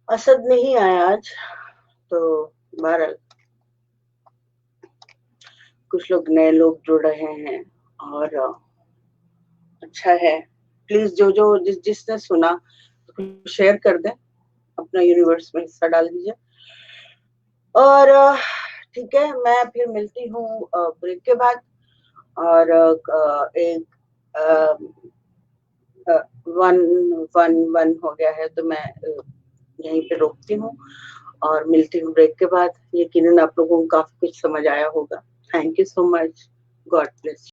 असद नहीं आया आज, तो बहरहाल कुछ लोग नए लोग जुड़ रहे हैं और अच्छा है। प्लीज जो जो जिसने सुना तो शेयर कर दें, अपना यूनिवर्स में हिस्सा डाल दीजिए। और ठीक है, मैं फिर मिलती हूँ ब्रेक के बाद। और एक वन वन वन हो गया है, तो मैं यहीं पे रोकती हूँ और मिलती हूँ ब्रेक के बाद। यकीनन आप लोगों को काफी कुछ समझ आया होगा। Thank you so much. God bless.